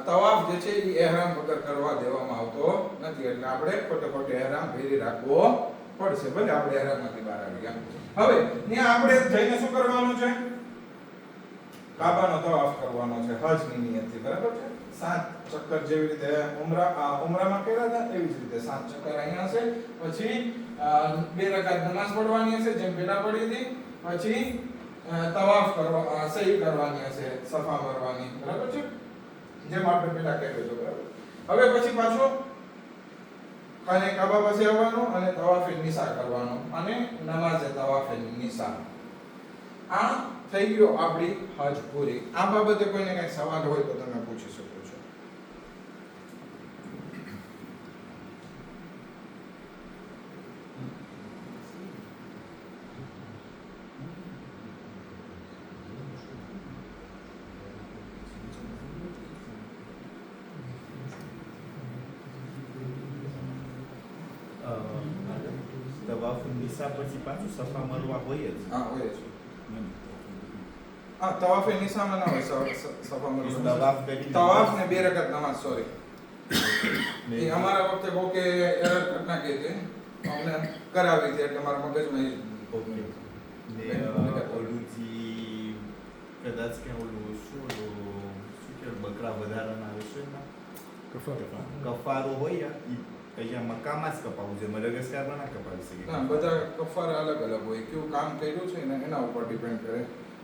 તવાફ જે છે એ એહરામ વગર કરવા દેવામાં આવતો નથી, એટલે આપણે ખોટે એહરામ પહેરી રાખવો પડશે, ભલે આપણે એહરામમાંથી બહાર આવી ગયા. હવે ત્યાં આપણે જઈને શું કરવાનું છે? કાબાનો તવાફ કરવાનો છે હજની નિયતથી, બરાબર છે. 7 ચક્કર જેવી રીતે ઉમરામાં કર્યા હતા એવી જ રીતે 7 ચક્કર અહીંયા હશે. પછી 2 રકાત નમાઝ પઢવાની હશે જેમ પેલા પડી હતી. પછી તવાફ કરવા, સહી કરવાની હશે, સફા મારવાની, બરાબર છે, જેમ આપણે પેલા કહ્યું હતું, બરાબર. હવે પછી પાછો ખાને કાબા પાસે આવવાનું અને તવાફે નિસા કરવાનો અને નમાઝે તવાફે નિસા. આ થઈ ગયો આપણી હજ પૂરી. આ બાબતે કોઈને કઈ સવાલ હોય તો તમે પૂછી શકો છો. તવાફ નિસા પછી પાછું સફા મરવા હોય જ. હા, હોય છે. હા, તવાફે નિસામાં ના હોય સફા મરવા. તવાફ કરી તવાફ ને 2 રકાત નમાઝ, સોરી. એ અમારા વખતે કોકે એરર કરી નાખી હતી, અમને કરાવી હતી એટલે મારા મગજમાં એ ને ઓલું કદાચ કે ઓલું શું કે બકરા વધારાના આવે છે ને કફારો હોય ઈ અહીંયા મક્કામાં જ કપાવું છે, મડગાસ્કરમાં ના કપાવી શકે. ના, બધા કફારા અલગ અલગ હોય, કેવું કામ કર્યું છે ને એના ઉપર ડિપેન્ડ કરે.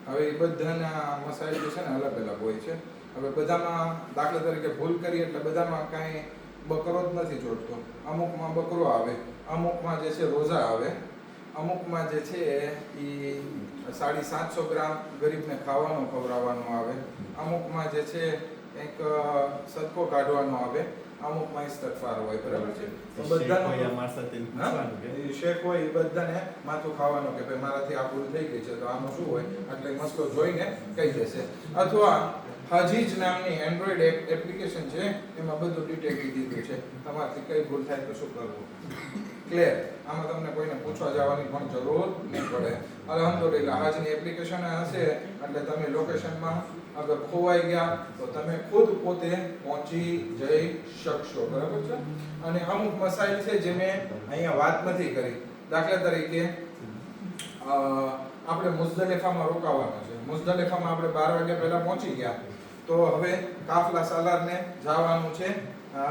હવે એ બધાના મસાઈલ જે છે ને અલગ અલગ હોય છે. હવે બધામાં દાખલા તરીકે ભૂલ કરી એટલે બધામાં કાંઈ બકરો જ નથી જોડતો. અમુકમાં બકરો આવે, અમુકમાં જે છે રોઝા આવે, અમુકમાં જે છે એ 750 ગ્રામ ગરીબને ખાવાનું ખવડાવવાનું આવે, અમુકમાં જે છે કંઈક સદકો કાઢવાનો આવે, અમુકમાં ઇસ્તગફાર હોય, બરાબર છે. તો બધાનો અમાર સાથે પૂછવાનું કે એ શેખ હોય એ બધાને માથું ખાવાનું કે ભાઈ મારાથી આ ભૂલ થઈ ગઈ છે તો આનું શું હોય, એટલે મસલો જોઈને કહી દેશે. અથવા હજીજ નામની એન્ડ્રોઈડ એપ્લિકેશન છે, એમાં બધું ડિટેલ દીધું છે, તમારાથી કઈ ભૂલ થાય તો શું કરવું. ક્લિયર. આમાં તમને કોઈને પૂછવા જવાની પણ જરૂર નહીં પડે. અલ્હમ્દુલિલ્લાહ હજની એપ્લિકેશન હશે એટલે તમે લોકેશનમાં અગર ખોવાઈ ગયા તો તમે ખુદ પોતે પહોંચી જઈ શકશો, બરાબર છે. અને અમુક મસાઈલ છે જે મેં અહીંયા વાત નથી કરી. દાખલા તરીકે આપણે મુઝદલિફામાં રોકાવાનું છે. મુઝદલિફામાં આપણે 12 વાગ્યા પહેલા પહોંચી ગયા તો હવે કાફલા સાલારને જવાનું છે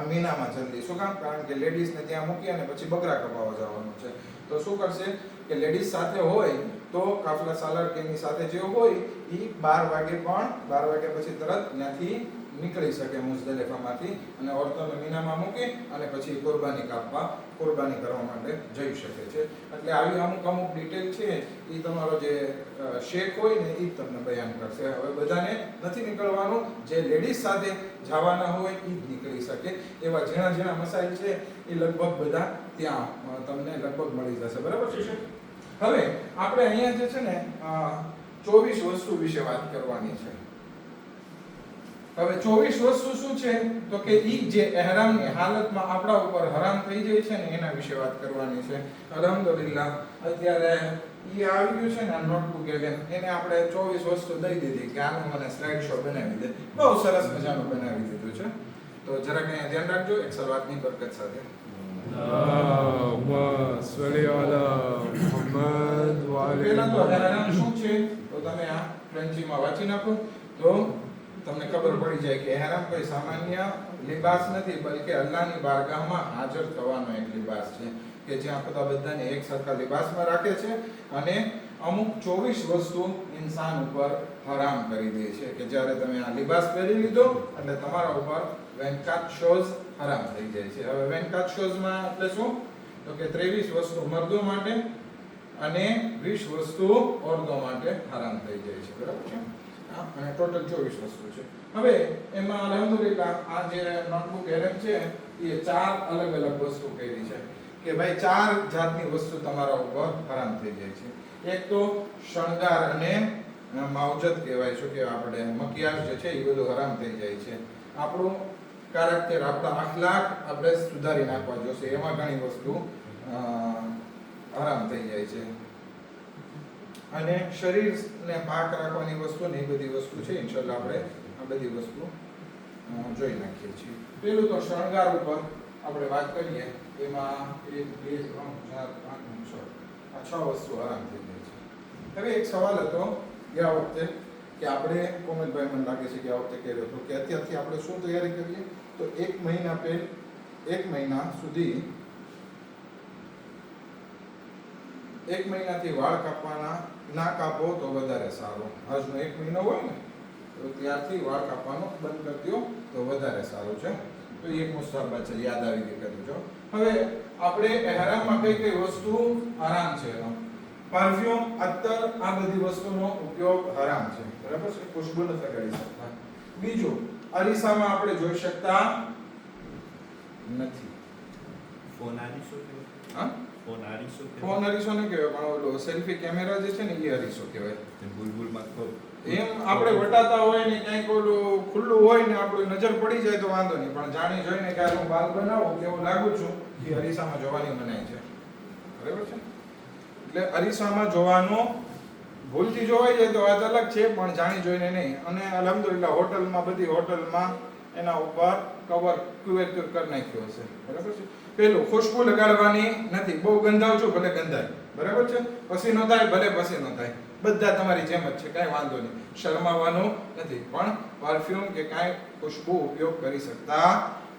મીનામાં જલ્દી. શું કામ? કારણ કે લેડીઝને ત્યાં મૂકી અને પછી બકરા કપાવવા જવાનું છે. તો શું કરશે કે લેડીઝ સાથે હોય તો કાફલા સાલાર કે એની સાથે જે હોય એ 12 વાગે પછી તરત ત્યાંથી નીકળી શકે મુઝદલિફામાંથી અને ઓરતોને મીનામાં મૂકી અને પછી કુરબાની કરવા માટે જઈ શકે છે. એટલે આવી અમુક ડિટેલ છે એ તમારો જે શેખ હોય ને એ તમને બયાન કરશે. હવે બધાને નથી નીકળવાનું, જે લેડીઝ સાથે જવાના હોય એ જ નીકળી શકે. એવા ઝીણા મસાઈલ છે એ લગભગ બધા ત્યાં તમને લગભગ મળી જશે, બરાબર છે શેખ? હવે આપણે અહીંયા જે છે ને 24 વસ્તુ વિશે વાત કરવાની છે. હવે 24 વસ્તુ શું છે તો કે ઈ જે એહરામની હાલતમાં આપણા ઉપર હરામ થઈ જાય છે ને એના વિશે વાત કરવાની છે. અલ્હમ્દુલિલ્લાહ અત્યારે ઈ આવી ગયું છે ને નોટબુક એને આપણે 24 વસ્તુ દઈ દીધી કે આનું મને સ્લાઇડ શો બનાવી દે. બહુ સરસ મજાનું બનાવી દીધું છે. તો જરાક અહીંયા ધ્યાન રાખજો એક સલાતની બરકત સાથે. اللهم صل على محمد وعلى પહેલા તો એહરામ શું છે તો તમે આ ફ્રેન્ચીમાં વાંચી નાખો તો તમને ખબર પડી જાય કે એહરામ કોઈ સામાન્ય લિબાસ નથી, બલકે અલ્લાહની બારગાહમાં હાજર થવાનો એક લિબાસ છે કે જ્યાં બધાને એક સરખા લિબાસમાં રાખે છે અને અમુક 24 વસ્તુ ઇન્સાન ઉપર હરામ કરી દે છે કે જ્યારે તમે આ લિબાસ પહેરી લીધો એટલે તમારા ઉપર વેનકાત શોઝ હરામ થઈ જાય છે. હવે વેનકાત શોઝમાં એટલે શું તો કે 23 વસ્તુ મર્દો માટે અને 20 વસ્તુ ઓરતો માટે હરામ થઈ જાય છે, બરાબર છે. અને ટોટલ 24 વસ્તુ છે. હવે એમાં અલહમદુલિલ્લાહ આ જે નોટબુક એરમ છે એ 4 અલગ અલગ વસ્તુ કરી છે કે ભાઈ 4 જાતની વસ્તુ તમારા ઉપર હરામ થઈ જાય છે. એક તો શણગાર અને માવજત કહેવાય છે કે આપણે મકિયાજ જે છે એ બધું હરામ થઈ જાય છે. આપણું કારકતર, આપણા અખલાક આપણે સુધારી નાખવા જોશે. એમાં ઘણી વસ્તુ હરામ થઈ જાય છે. અને શરીરને પાક રાખવાની વસ્તુ ને એ બધી વસ્તુ છે. ઇન્શાલ્લાહ આપણે આ બધી વસ્તુ જોઈ નાખીએ છીએ. પેલું તો શણગાર ઉપર આપણે વાત કરીએ. એમાં 1 2 3 4 5 6 આ 6 વસ્તુ હરામ થઈ જાય છે. હવે એક સવાલ હતો ગયા વખતે કે આપણે કોમલભાઈ મને લાગે છે કે આ વખતે કર્યો હતો કે અત્યારથી આપણે શું તૈયારી કરીએ તો 1 મહિના સુધી 1 મહિનાથી વાળ કાપવાના ના કાપો તો વધારે સારું. હજનો 1 મહિનો હોય ને તો ત્યારથી વાળ કાપવાનો બંધ કરી દો તો વધારે સારું છે. તો એક મુસ્તાહબ છે, યાદ આવી ગઈ કરી દો. હવે આપણે ihramમાં કઈ કઈ વસ્તુ હરામ છે? પરફ્યુમ, અત્તર, આ બધી વસ્તુનો ઉપયોગ હરામ છે. બરાબર છે? ખુશ્બુ નથી લગાડી શકતા. બીજું, અરીસામાં આપણે જોઈ શકતા નથી. ફોન આરીશો કે હા, ફોન આરીશો કે ફોન અરીસો ન કહેવાય પણ ઓલો સેલ્ફી કેમેરા જે છે ને એ અરીસો કહેવાય. બુલબુલમાં તો એમ આપણે વટાતા હોય ને કંઈક ઓલું ખુલ્લું હોય ને આપણું નજર પડી જાય તો વાંધો નહીં, પણ જાણી જોઈને કે હું બાલ બનાવું કેવું લાગુ છું એ અરીસામાં જોવાની મનાઈ છે. બરાબર છે? એટલે અરીસામાં જોવાનું ભૂલથી જોવાઈ જાય તો વાત અલગ છે, પણ જાણી જોઈને નહીં. અને અલ્હમ્દુલિલ્લાહ હોટલમાં, બધી હોટલમાં એના ઉપર કવર ક્યુએર કરી નાખ્યો હશે. બરાબર છે? પેલું, ખુશ્બુ લગાડવાની નથી. બહુ ગંધાવ છો ભલે ગંધાય. બરાબર છે? પસીનો થાય ભલે પસીનો થાય. બધા તમારી જેમ જ છે, કાંઈ વાંધો નહીં. શરમાવાનું નથી, પણ પરફ્યુમ કે કાંઈ ખુશ્બુ ઉપયોગ કરી શકતા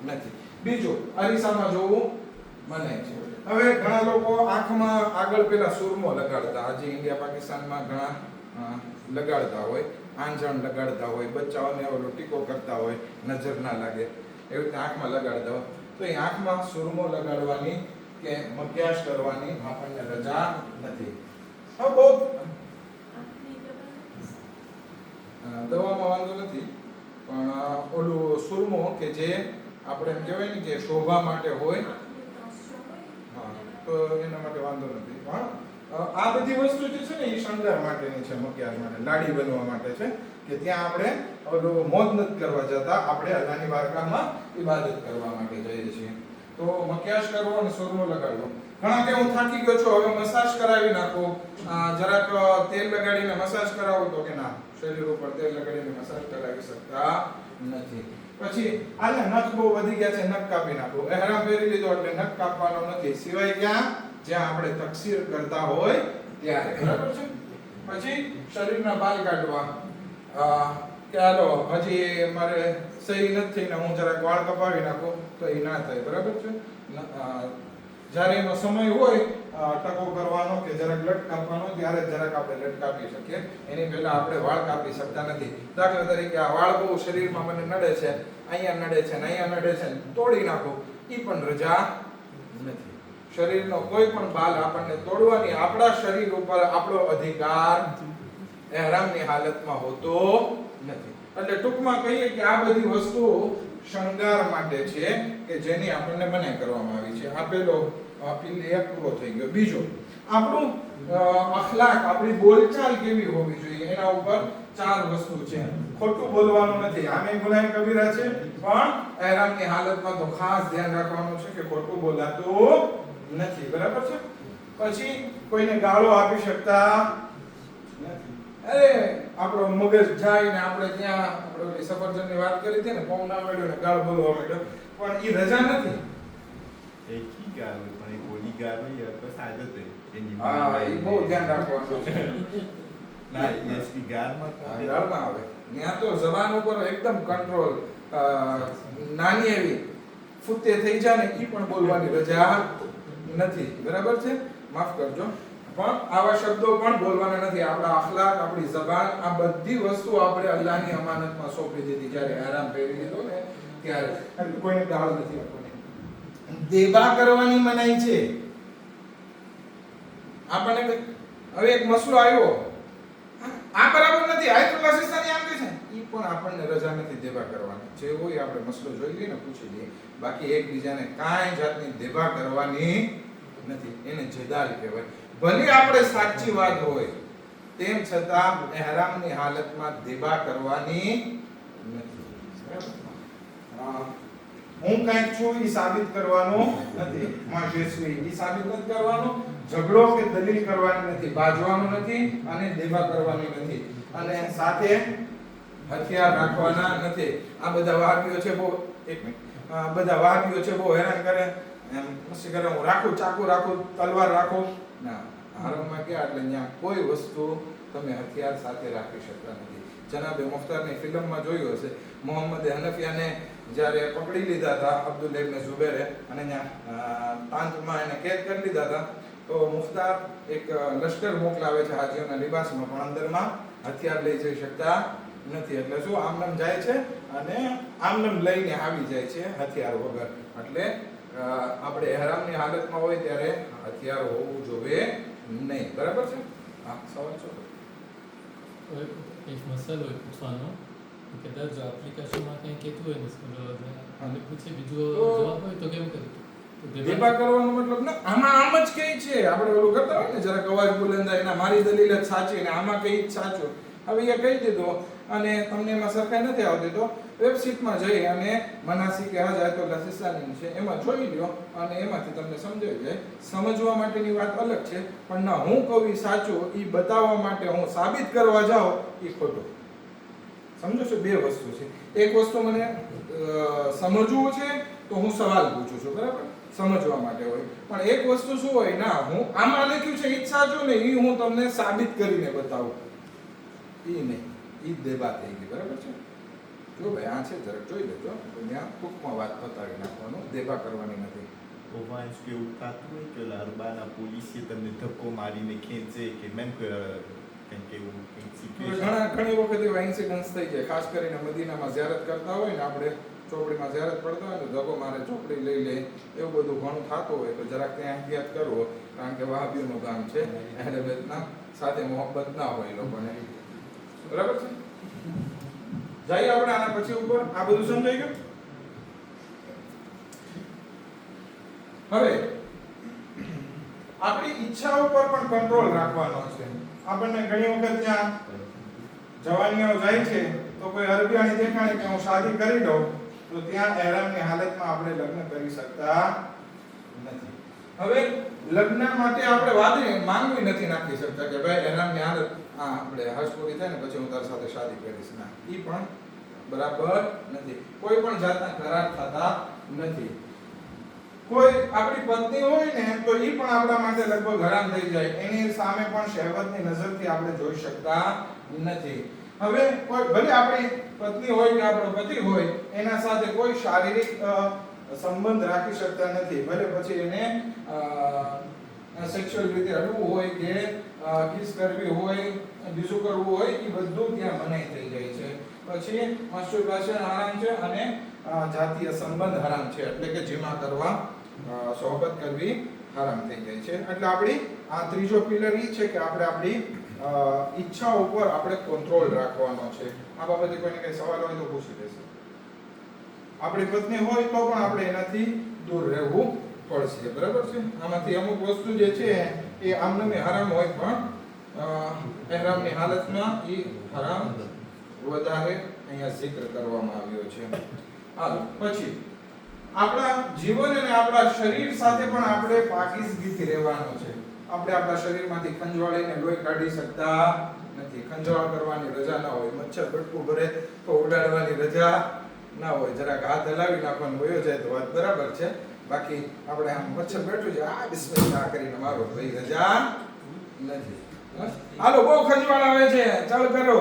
નથી. બીજું, અરીસામાં જોવું મનાય છે. હવે ઘણા લોકો આંખમાં આગળ પેલા સુરમો લગાડતા, હજી ઇન્ડિયા પાકિસ્તાનમાં ઘણા લગાડતા હોય, આંજણ લગાડતા હોય, બચ્ચાઓને ઓલો ટીકો કરતા હોય નજર ના લાગે એવી રીતે આંખમાં લગાડતા હોય. તો એ આંખમાં સુરમો લગાડવાની કે મક્યાશ કરવાની આપણને રજા નથી. હવે બહુ દવામાં વાંધો નથી, પણ ઓલું સુરમો કે જે આપણે એમ કહેવાય ને કે શોભા માટે હોય, હા, તો એના માટે વાંધો નથી. પણ આ બધી વસ્તુ જે છે ને એ શણગાર માટેની છે, મકિયાજ માટે, લાડી બનવા માટે છે કે ત્યાં આપણે ઓલું મોજ નથી કરવા જતા, આપણે અલ્લાહની બારગાહમાં ઇબાદત કરવા માટે જઈએ છીએ. તો મકિયાજ કરવો અને સુરમો લગાડવો. ઘણા કે હું થાકી ગયો છું, હવે મસાજ કરાવી નાખો, જરાક તેલ લગાડીને મસાજ કરાવો, તો કે ના, શરીર ઉપર તેલ લગાડીને મસાજ કરાવી શકતા નથી. પછી આને નખ બહુ વધી ગયા છે, નખ કાપી નાખો. ihram પહેરી લીધો એટલે નખ કાપવાનો નથી, સિવાય ક્યાં? જ્યાં આપણે તકસીર કરતા હોય ત્યારે. બરાબર છે? પછી શરીરના બાલ કાઢવા. કે હાલો હજી મારે સહી નથી થઈને હું જરાક વાળ કપાવી નાખું, તો એ ના થાય. બરાબર છે? જ્યારે એનો સમય હોય ટકો કરવાનો કે જરાક લટ કાપવાનો, ત્યારે જરાક આપણે લટ કાપી શકીએ. એની પહેલા આપણે વાળ કાપી શકતા નથી. દાખલા તરીકે આ વાળ બહુ શરીરમાં મને નડે છે, અહીંયા નડે છે ને અહીંયા નડે છે, તોડી નાખો, એ પણ રજા નથી. શરીરનો કોઈ પણ બાલ આપણને તોડવાની, આપણા શરીર ઉપર આપણો અધિકાર ihramની હાલતમાં હોતો નથી. એટલે ટૂંકમાં કહીએ કે આ બધી વસ્તુઓ શણગાર માટે છે કે જેની આપણને મનાઈ કરવામાં આવી છે. આ પેલો પીલી એક પૂરો થઈ ગયો. બીજો, આપણું અખલાક, આપણી બોલચાલ કેવી હોવી જોઈએ, એના ઉપર 4 વસ્તુ છે. ખોટું બોલવાનું નથી, આમે ગુનાહ કબીરા છે, પણ ihramની હાલતમાં તો ખાસ ધ્યાન રાખવાનું છે કે ખોટું બોલાતું નથી. બરાબર છે? પછી કોઈને ગાળો આપી શકતા નથી. અરે આપણો મગજ જાય ને આપણે ત્યાં આપણે ઓલી સફરજનની વાત કરી હતી ને, પૌ ના મળ્યો ને ગાળ બોલવા માંડ્યો, પણ એ રજા નથી. એકી ગાર હોય પણ એ બોલી ગાર હોય તો સાદત હોય એની. હા, એ બહુ ધ્યાન રાખવાનું છે. ના, એસકી ગારમાં ગાળમાં આવે ત્યાં તો જબાન ઉપર એકદમ કંટ્રોલ, નાની એવી ફૂતે થઈ જાય ને એ પણ બોલવાની રજા નથી. બરાબર છે? માફ કરજો, પણ આવા શબ્દો પણ બોલવાના નથી. આપણા અખલાક, આપણી જબાન, આ બધી વસ્તુ આપણે અલ્લાહની અમાનતમાં સોંપી દીધી જ્યારે ihram પહેરી લીધો ને ત્યારે. કોઈને ગાળ નથી આપવાની. દેબા કરવાની મનાઈ છે. આપણને હવે એક મસલો આવ્યો, આ બરાબર નથી. આયતુલ્લા સિસ્તાની આમ કહે છે ઈ પણ આપણને રજા નથી દેવા કરવાની. જે હોય આપણે મસલો જોઈ લઈએ ને પૂછી લઈએ. બાકી એકબીજાને કાંઈ જાતની દેવા કરવાની નથી. એને જદાલ કહેવાય. ભલે આપણે સાચી વાત હોય તેમ છતાં ihramની હાલતમાં દેવા કરવાની નથી. બરાબર? હું કંઈક છું એ સાબિત કરવાનું નથી. માં જેસવી એ સાબિત નથી કરવાનું. ઝઘડો કે દલીલ કરવાની નથી. બાજવાનું નથી અને દેવા કરવાની નથી. અને સાથે હથિયાર રાખવાના નથી. આ બધા વહાબીઓ છે બહુ એક મિનિટ બધા વહાબીઓ છે બહુ હેરાન કરે એમ મસ્તી કરે હું રાખું ચાકુ રાખું તલવાર રાખું ના. હરામમાં કે એટલે ત્યાં કોઈ વસ્તુ તમે હથિયાર સાથે રાખી શકતા નથી. જનાબે મુખ્તારની ફિલ્મમાં જોયું હશે મોહમ્મદ હનફિયાને જ્યારે પકડી લીધા હતા અબ્દુલ્લા ઇબ્ન ઝુબૈરે અને ત્યાં તાંતમાં એને કેદ કરી લીધા હતા તો મુખ્તાર એક લશ્કર મોકલાવે છે હાજીઓના લિબાસમાં પણ અંદરમાં હથિયાર લઈ જઈ શકતા નથી. એટલે શું આમનામ જાય છે અને આમનામ લઈને આવી જાય છે હથિયાર વગર. એટલે આપણે ihramની હાલતમાં હોય ત્યારે હથિયાર હોવું જોઈએ નહીં. બરાબર છે? હા સવાલ છો? એક મસાલો પૂછવાનો કે કદાચ જો એપ્લિકેશનમાં કંઈ કહેતું હોય ને અને પૂછે બીજો જવાબ હોય તો કેમ કર્યું? દેબા કરવાનો મતલબ ને આમાં આમ જ કઈ છે આપણે ઓલું કરતા હોય ને જરાક અવાજ બુલંદાઈ ના મારી દલીલ જ સાચી ને આમાં કઈ જ સાચું. હવે એ કહી દીધું અને તમને એમાં સરખાઈ નથી આવતી તો વેબસાઇટમાં જઈ અને મનાસિક હજ આયતુલ્લા સિસ્તાની છે એમાં જોઈ લ્યો અને એમાંથી તમને સમજાઈ જાય. સમજવા માટેની વાત અલગ છે પણ ના હું કહું સાચું એ બતાવવા માટે હું સાબિત કરવા જાઉં એ ખોટું. સમજો છો? બે વસ્તુ છે. એક વસ્તુ મને સમજવું છે તો હું સવાલ પૂછું છું. બરાબર? સમજવા માટે હોય. પણ એક વસ્તુ શું હોય ના હું આમાં લખ્યું છે એ જ સાચું ને એ હું તમને સાબિત કરીને બતાવું એ નહીં. એ દેબા થઈ ગઈ. બરાબર છે? જો ભાઈ આ છે જરાક જોઈ લેજો ત્યાં ટૂંકમાં વાત પતાવી નાખવાનું. દેબા કરવાની નથી. ઓવાંશ કે એવું થતું હોય કે ઓલા અરબાના પોલીસે તમને ધક્કો મારીને ખેંચે કે મેમ કંઈક એવું કંઈક સિચ્યુએશન ઘણી વખત એવા ઇન્સિડન્ટ્સ થઈ જાય. ખાસ કરીને મદીનામાં ઝિયારત કરતા હોય ને આપણે ચોપડીમાં ઝિયારત પડતા હોય તો ધક્કો મારે ચોપડી લઈ લે એવું બધું ઘણું થતું હોય તો જરાક ત્યાં એહતિયાત કરવો. કારણ કે વહાબીઓનું ગામ છે એટલે બેતના સાથે મોહબ્બત ના હોય લોકોને. બરાબર છે? જઈએ આપણે આના પછી ઉપર. આ બધું સમજાઈ ગયું? હવે આપણી ઈચ્છા ઉપર પણ કંટ્રોલ રાખવાનો છે. આપણને ઘણી વખત ત્યાં જવાનીઓ જાય છે તો કોઈ અરબિયાની દેખાણી કે હું શાદી કરી દઉં તો ત્યાં ihramની હાલતમાં આપણે લગ્ન કરી શકતા નથી. હવે લગ્ન માટે આપણે વાદળી માંગવી નથી નાખી શકતા કે ભાઈ ihramની હાલત આપણે હજ પૂરી થાય ને પછી હું તારી સાથે શાદી કરીશ. ના, ઈ પણ બરાબર નથી. કોઈ પણ જાતના કરાર થતા નથી. કોઈ આપણી પત્ની હોય ને તો ઈ પણ આપણા માટે લગભગ હરામ થઈ જાય. એની સામે પણ શહેવતની નજરથી આપણે જોઈ શકતા નથી. હવે કોઈ ભલે આપણી પત્ની હોય કે આપણો પતિ હોય એના સાથે કોઈ શારીરિક સંબંધ રાખી શકતા નથી. ભલે પછી એને સેક્સ્યુઅલ રીતે અડવું હોય કે કિસ કરવી હોય બીજું કરવું હોય એ બધું ત્યાં મનાઈ થઈ જાય છે. પછી માસ્ટરબેશન હરામ છે અને જાતીય સંબંધ હરામ છે. એટલે કે જીમા કરવા સોહબત કરવી હરામ થઈ જાય છે. એટલે આપણી આ ત્રીજો પિલર એ છે કે આપણે આપણી ઈચ્છા ઉપર આપણે કંટ્રોલ રાખવાનો છે. આ બાબતે કોઈને કઈ સવાલ હોય તો પૂછી લેશે. આપણી પત્ની હોય તો પણ આપણે એનાથી દૂર રહેવું પડશે. બરાબર છે? આમાંથી અમુક વસ્તુ જે છે એ આમનામી હરામ હોય પણ ihramની હાલતમાં એ હરામ વધારે અહીંયા zikr કરવામાં આવ્યો છે. હાલો પછી આપણા જીવન અને આપણા શરીર સાથે પણ આપણે પાકીઝગીથી રહેવાનું છે. આપણે આપણા શરીરમાંથી ખંજવાળીને લોહી કાઢી શકતા નથી. ખંજવાળ કરવાની રજા ના હોય. મચ્છર બટકું ભરે તો ઉડાડવાની રજા ના હોય. જરાક હાથ હલાવી નાખવાનું વયો જાય તો વાત બરાબર છે. બાકી આપણે આમ મચ્છર બેઠું છે આ બિસ્મિલ્લાહ કરીને મારો ભાઈ રજા નથી. હાલો બહુ ખંજવાળ આવે છે ચાલ કરો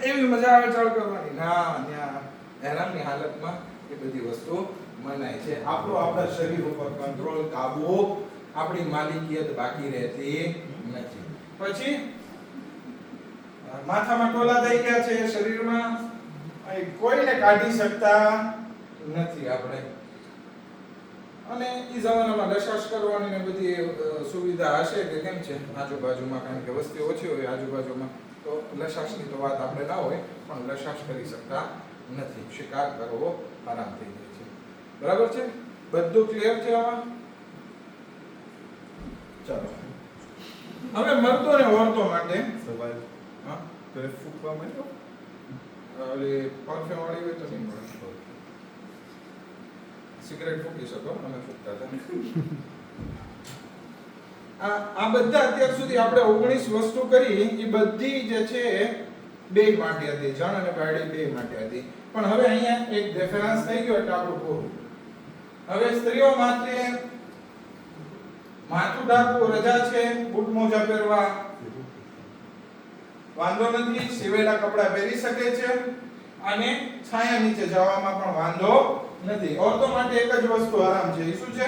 એવી મજા આવે ચાલ કરવાની. ના, ત્યાં ihramની હાલતમાં એ બધી વસ્તુ મનાય છે. આપણો આપણા શરીર ઉપર કંટ્રોલ કાબુ આપણી માલિકિયત બાકી રહેતી નથી. પછી માથામાં ટોલા થઈ ગયા છે શરીરમાં કોઈને કાઢી શકતા નથી આપણે. અને એ જમાનામાં લશાશ કરવાની ને બધી સુવિધા હશે કે કેમ છે આજુબાજુમાં કારણ કે વસ્તી ઓછી હોય આજુબાજુમાં તો લશાશની તો વાત આપણે ના હોય, પણ લશાશ કરી શકતા નથી. શિકાર કરવો આરામ થઈ જાય છે. બરાબર છે? બધું ક્લિયર છે આમાં? ચાલો હવે મરદો ને ઓરતો માટે સવાલ હા તો એ ફૂંકવા માંડ્યો ઓલી પરફ્યુમ વાળી હોય તો નહીં મળે. સિગરેટ ફૂંકી શકો, અમે ફૂંકતા હતા. આ બધા અત્યાર સુધી આપણે 19 વસ્તુ કરી, એ બધી જે છે બે માટે હતી, જણ અને બાયડી બે માટે હતી. પણ હવે અહીંયા એક ડિફરન્સ થઈ ગયો એટલે આપણું પૂરું. હવે સ્ત્રીઓ માટે માથું ઢાંકવું રજા છે, બૂટ મોજા પહેરવા વાંધો નથી, સીવેલા કપડા પહેરી શકે છે અને છાયા નીચે જવામાં પણ વાંધો નથી. ઓરતો માટે એક જ વસ્તુ આરામ છે. એ શું છે?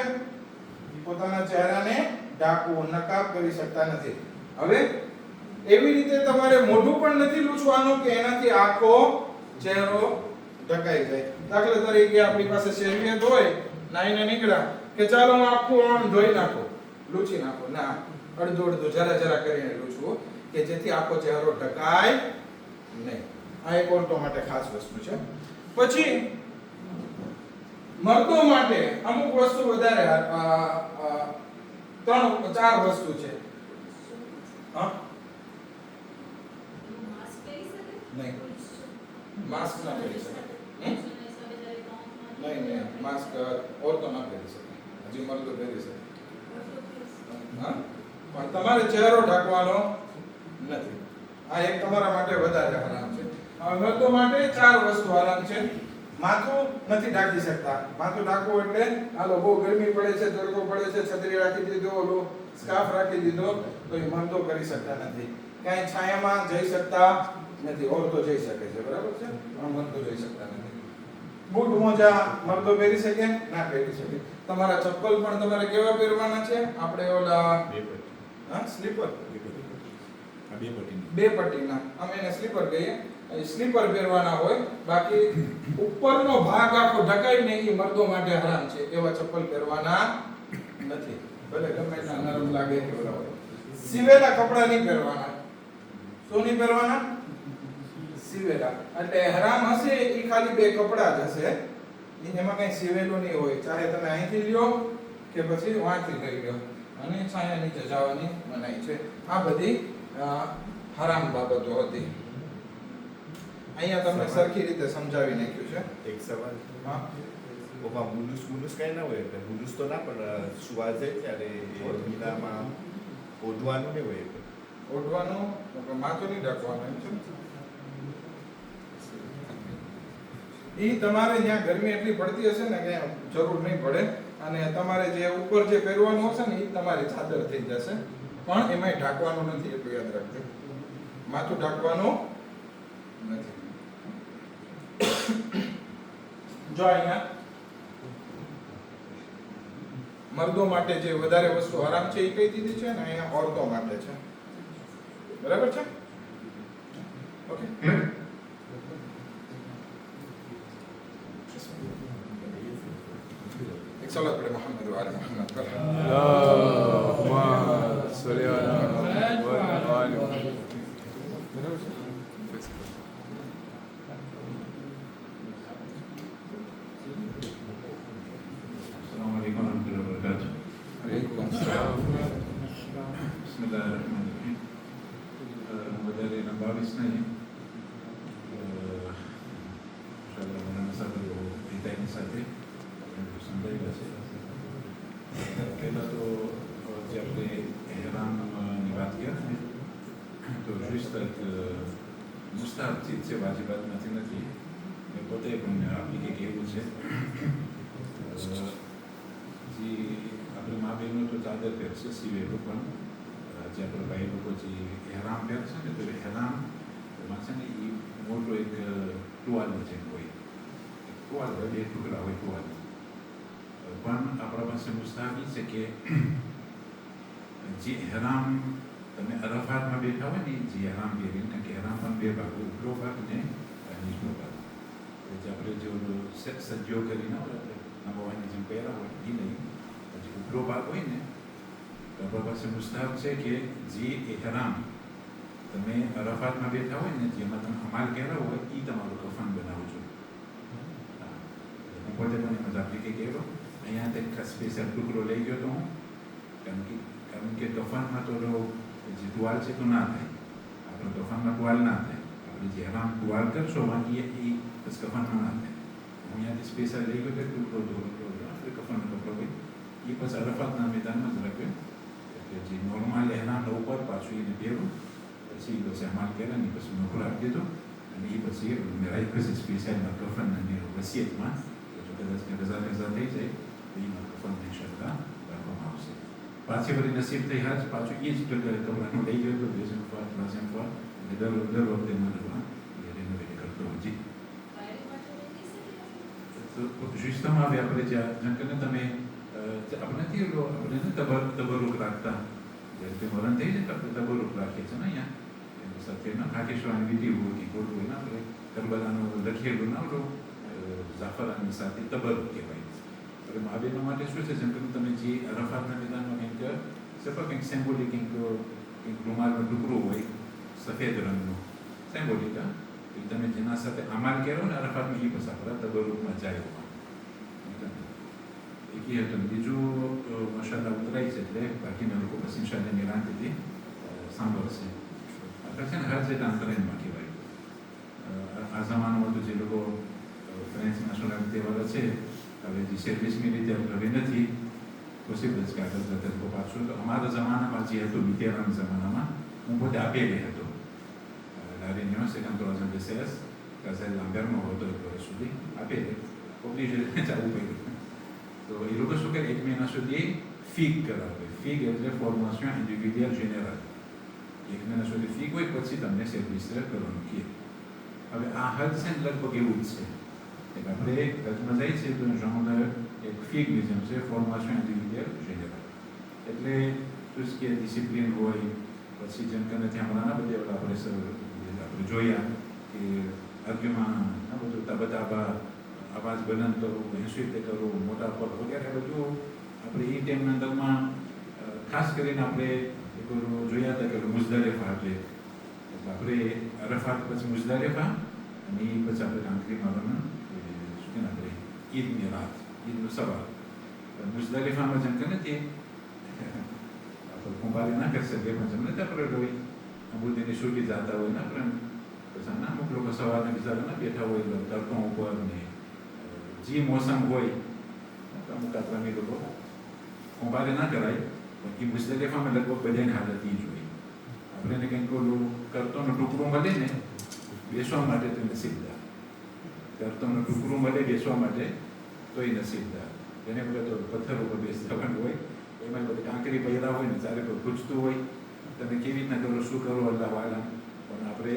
પોતાના ચહેરાને ઢાંકવું, નકાબ કરી શકતા નથી. હવે એવી રીતે તમારે મોઢું પણ નથી લૂછવાનું કે એનાથી આખો ચહેરો ઢકાઈ જાય. દાખલા તરીકે આપણી પાસે શેરવિયત હોય, નાઈને નીકળ્યા કે ચાલો હું આખું આમ ધોઈ નાખો, લૂછી નાખો. ના, અડધું જરા જરા કરીને લૂછવું કે જેથી આખો ચહેરો ઢકાય નહીં. આ એક ઓરતો માટે ખાસ વસ્તુ છે. પછી મર્દો માટે અમુક વસ્તુ વધારે, 3-4 વસ્તુ છે. હા નહીં, માસ્ક ના પહેરી શકે. નહીં, માસ્ક ઓરતો ના પહેરી શકે, હજી મર્દો પહેરી શકે. હા, પણ તમારે ચહેરો ઢાંકવાનો નથી. આ એક તમારા માટે વધારે આરામ છે. હવે મર્દો માટે 4 વસ્તુ આરામ છે. માથું નથી ઢાંકી શકતા. માથું ઢાંકવું એટલે હાલો બહુ ગરમી પડે છે, તડકો પડે છે, છત્રી રાખી દીધો, ઓલો સ્કાર્ફ રાખી દીધો, તો એ મર્દો કરી શકતા નથી. ક્યાંય છાયામાં જઈ શકતા નથી. ઓરતો જઈ શકે છે, બરાબર છે, પણ મર્દો જઈ શકતા નથી. બૂટ મોજા મર્દો પહેરી શકે? ના પહેરી શકે. તમારા ચપ્પલ પણ તમારે કેવા પહેરવાના છે? આપણે ઓલા સ્લીપર, બે પટ્ટીના, અમે એને સ્લીપર કહીએ. સ્લીપર પહેરવાના હોય. બાકી ઉપરનો ભાગ આખો ઢકાઈને એ મર્દો માટે હરામ છે. એવા ચપ્પલ પહેરવાના નથી, ભલે ગમે એટલા નરમ લાગે કે બરાબર. સીવેલા કપડા નહીં પહેરવાના. શું નહીં પહેરવાના? સીવેલા. એટલે હરામ હશે એ ખાલી 2 કપડા જ હશે, એમાં કઈ સીવેલું નહીં હોય. ચાહે તમે અહીંથી લ્યો કે પછી વાંથી લઈ લ્યો, અને છાયા નીચે જવાની મનાઈ છે. આ બધી હરામ બાબતો હતી. અહીંયા તમને સરખી રીતે સમજાવી નાખ્યું છે. એક સવાલ હા, ઓમાં મુલુસ કઈ ના હોય, એટલે મુલુસ તો ના, પણ સુવા જાય ત્યારે એ મીનામાં ઓઢવાનું નહીં હોય. ઓઢવાનું, માથું નહીં ઢાંકવાનું, એમ છે. ઈ તમારે જ્યાં ગરમી એટલી પડતી હશે ને કે જરૂર નહીં પડે, અને તમારે જે ઉપર જે પહેરવાનું હશે ને એ તમારી ચાદર થઈ જશે, પણ એમાંય ઢાંકવાનું નથી, એટલું યાદ રાખજો. માથું ઢાંકવાનું નથી. જો અહીંયા મર્દો માટે જે વધારે વસ્તુ આરામ છે એ કઈ દીધી છે ને અહીંયા ઓરતો માટે છે. બરાબર છે? ઓકે. એક સલાત પડે મોહમ્મદ વાલે મોહમ્મદ પર. اللهم صل على محمد وعلى آل محمد. Assalamualaikum warahmatullahi wabarakatuh. Waalaikum salam. Bismillahirrahmanirrahim. Dari 22 ni insyaAllah mana satu kita ini saja sampai bahasa. પહેલા તો જે આપણે એહરામની વાત કરીએ ને તો juste એક મુસ્તાહબ ચીજ છે, વાજિબાતમાંથી નથી. એ પોતે પણ આપણી કંઈક એવું છે જે આપણે મા બહેનો તો ચાદર પહેરશે સિવેલું, પણ જે આપણે ભાઈ લોકો જે એહરામ પહેરશે ને તો એહરામ એમાં છે ને એ મોટો એક ટુવાલની જેમ હોય. ટુવાલ હોય, 2 ટુકડા હોય ટુવાલ. પણ આપણા પાસે મુસ્તાહબી છે કે જે એહરામ તમે અરફાતમાં બેઠા હોય ને જે એહરામ પહેરીને, કે એહરામ પણ 2 ભાગ, ઉપરો ભાગ ને નીચલો ભાગ. જે આપણે જો સજ્જો કરીને નભાવાની જેમ પહેરા હોય એ નહીં, પછી ઉપરો ભાગ હોય ને તો આપણા પાસે મુસ્તાહબ છે કે જે એહરામ તમે અરફાતમાં બેઠા હોય ને જેમાં તમે અમાલ કહેવા હોય એ તમારું કફન બનાવજો. હા. હું પોતે પણ એમાં જાફરી કહેલો અહીંયા તે સ્પેશિયલ ટુકડો લઈ ગયો તો હું કારણ કે કફનમાં તો જે ટુવાલ છે તો ના થાય. આપણે કફનમાં ટુવાલ ના થાય. આપણે જે હરામ ટુવાલ કરશો એ બસ કફનમાં ના થાય. હું અહીંયાથી સ્પેશિયલ લઈ ગયો કે ટુકડો આપણે કફનનો કપડો હોય એ પછી અરફાતના મેદાનમાં જ રાખ્યો. એટલે જે નોર્મલ એના ઉપર પાછું એને પહેરું પછી બસ અમાલ કર્યા ને પછી નોકરો આપી દીધો અને એ પછી મેરાઈ પછી સ્પેશિયલમાં કફન અને વસિયતમાં જો કદાચ રજા થઈ જાય તો એમાં કફન ઇન્શાઅલ્લાહ રાખવામાં આવશે. પાછી વળી નસીબ થઈ હાજ પાછું એ જ કપડાનું લઈ ગયો હતો બેસમ ફાર અને દર વખતે મને રેનોવેટ કરતો હજી તો justement હવે આપણે જેમ કે તમે આપણે નથી તબરુક રાખતા જ્યારે તે મરણ થઈ જાય તો આપણે તબરુક રાખીએ છીએ ને અહીંયા સત્યના ખાકેશ્વરની વિધિ હોય કે ખોટું હોય ને આપણે કરબલાનું લખેલું ના ઓલું જાફરાની સાથે તબરુક કહેવાય. એટલે મા બહેનો માટે શું છે જેમ કે તમે જે અરફાતના મેદાનમાં કંઈક સિમ્બોલિક કંઈક રૂમાલનો ટુકડો હોય સફેદ રંગનો સિમ્બોલિક તમે જેના સાથે અમાલ કરો ને અરફાતમાં એ બસ આપણા તબરુકમાં જાય એક એ હતું. બીજું મશાલા ઉતરાય છે એટલે બાકીના લોકો બસ ઇન્શાલ્લાહ નિરાંતિથી સાંભળશે. આપણે છે ને હર જે અંતરેનમાં કહેવાય આ જમાનામાં તો જે લોકો ફ્રેન્ચ નેશનાલિટી વાળા છે હવે જે સર્વિસની રીતે હવે નથી પોસિબલ છે કે આગળ જતા લોકો પાછું તો અમારા જમાનામાં જે હતું મિતેરાના જમાનામાં હું પોતે આપેલી હતો La Réunion, c'est quand on a DCS, Gazelle Lambert m'ont reçu, appelé, obligé de faire. Donc, il faut que les gens se FIG, FIG est la formation individuelle générale. Les gens se disent FIG, oui, peut-être dans les services que l'on quitte. Avec un hal c'est लगभग એવું છે. Et après, Gazmazaï, c'est un genre de FIG, c'est formation individuelle générale. એટલે tout ce qui est discipline હોય પછી જેમ કે નથી હમણાં બધે આપણે જોયા કે આર્ગ્યુમાં આ બધું તબતાબા અવાજ બુલંદ કરવું ઇન્સ્યુટ કરવું મોટા પર વગેરે બધું આપણે એ ટાઈમના અંદરમાં ખાસ કરીને આપણે એક જોયા હતા કે મુઝદલિફા એટલે આપણે અરફાત પછી મુઝદલિફા અને એ પછી આપણે કાંકરીમાં શું કે આપણે ઈદની રાત ઈદનું સવાર મુઝદલિફામાં જેમ કે નથી કુંભારી ના કરી શકે પણ જેમ નથી આપણે હોય અમૃતિની છૂટી જતા હોય ને આપણે પછી ના અમુક લોકો સવારના બિચારા બેઠા હોય તડકો ઉપર ને જે મોસમ હોય અમુક આપણા લોકો કુંભારી ના કરાય પણ એ મુઝદલિફામાં લગભગ બધાની હાલત એ જ હોય. આપણે એને કંઈક ઓલું કરતોનો ટુકડું મળે ને બેસવા માટે તો નસીબદાર. કરતોનો ટુકડું મળે બેસવા માટે તો એ નસીબદાર. એને બધા તો પથ્થર ઉપર બેસવાનું હોય એમાં બધી કાંકરી પહેરા હોય ને ચારે કોઈ પૂછતું હોય તમે કેવી રીતના કરો શું કરો અલ્લાહ વાલા પણ આપણે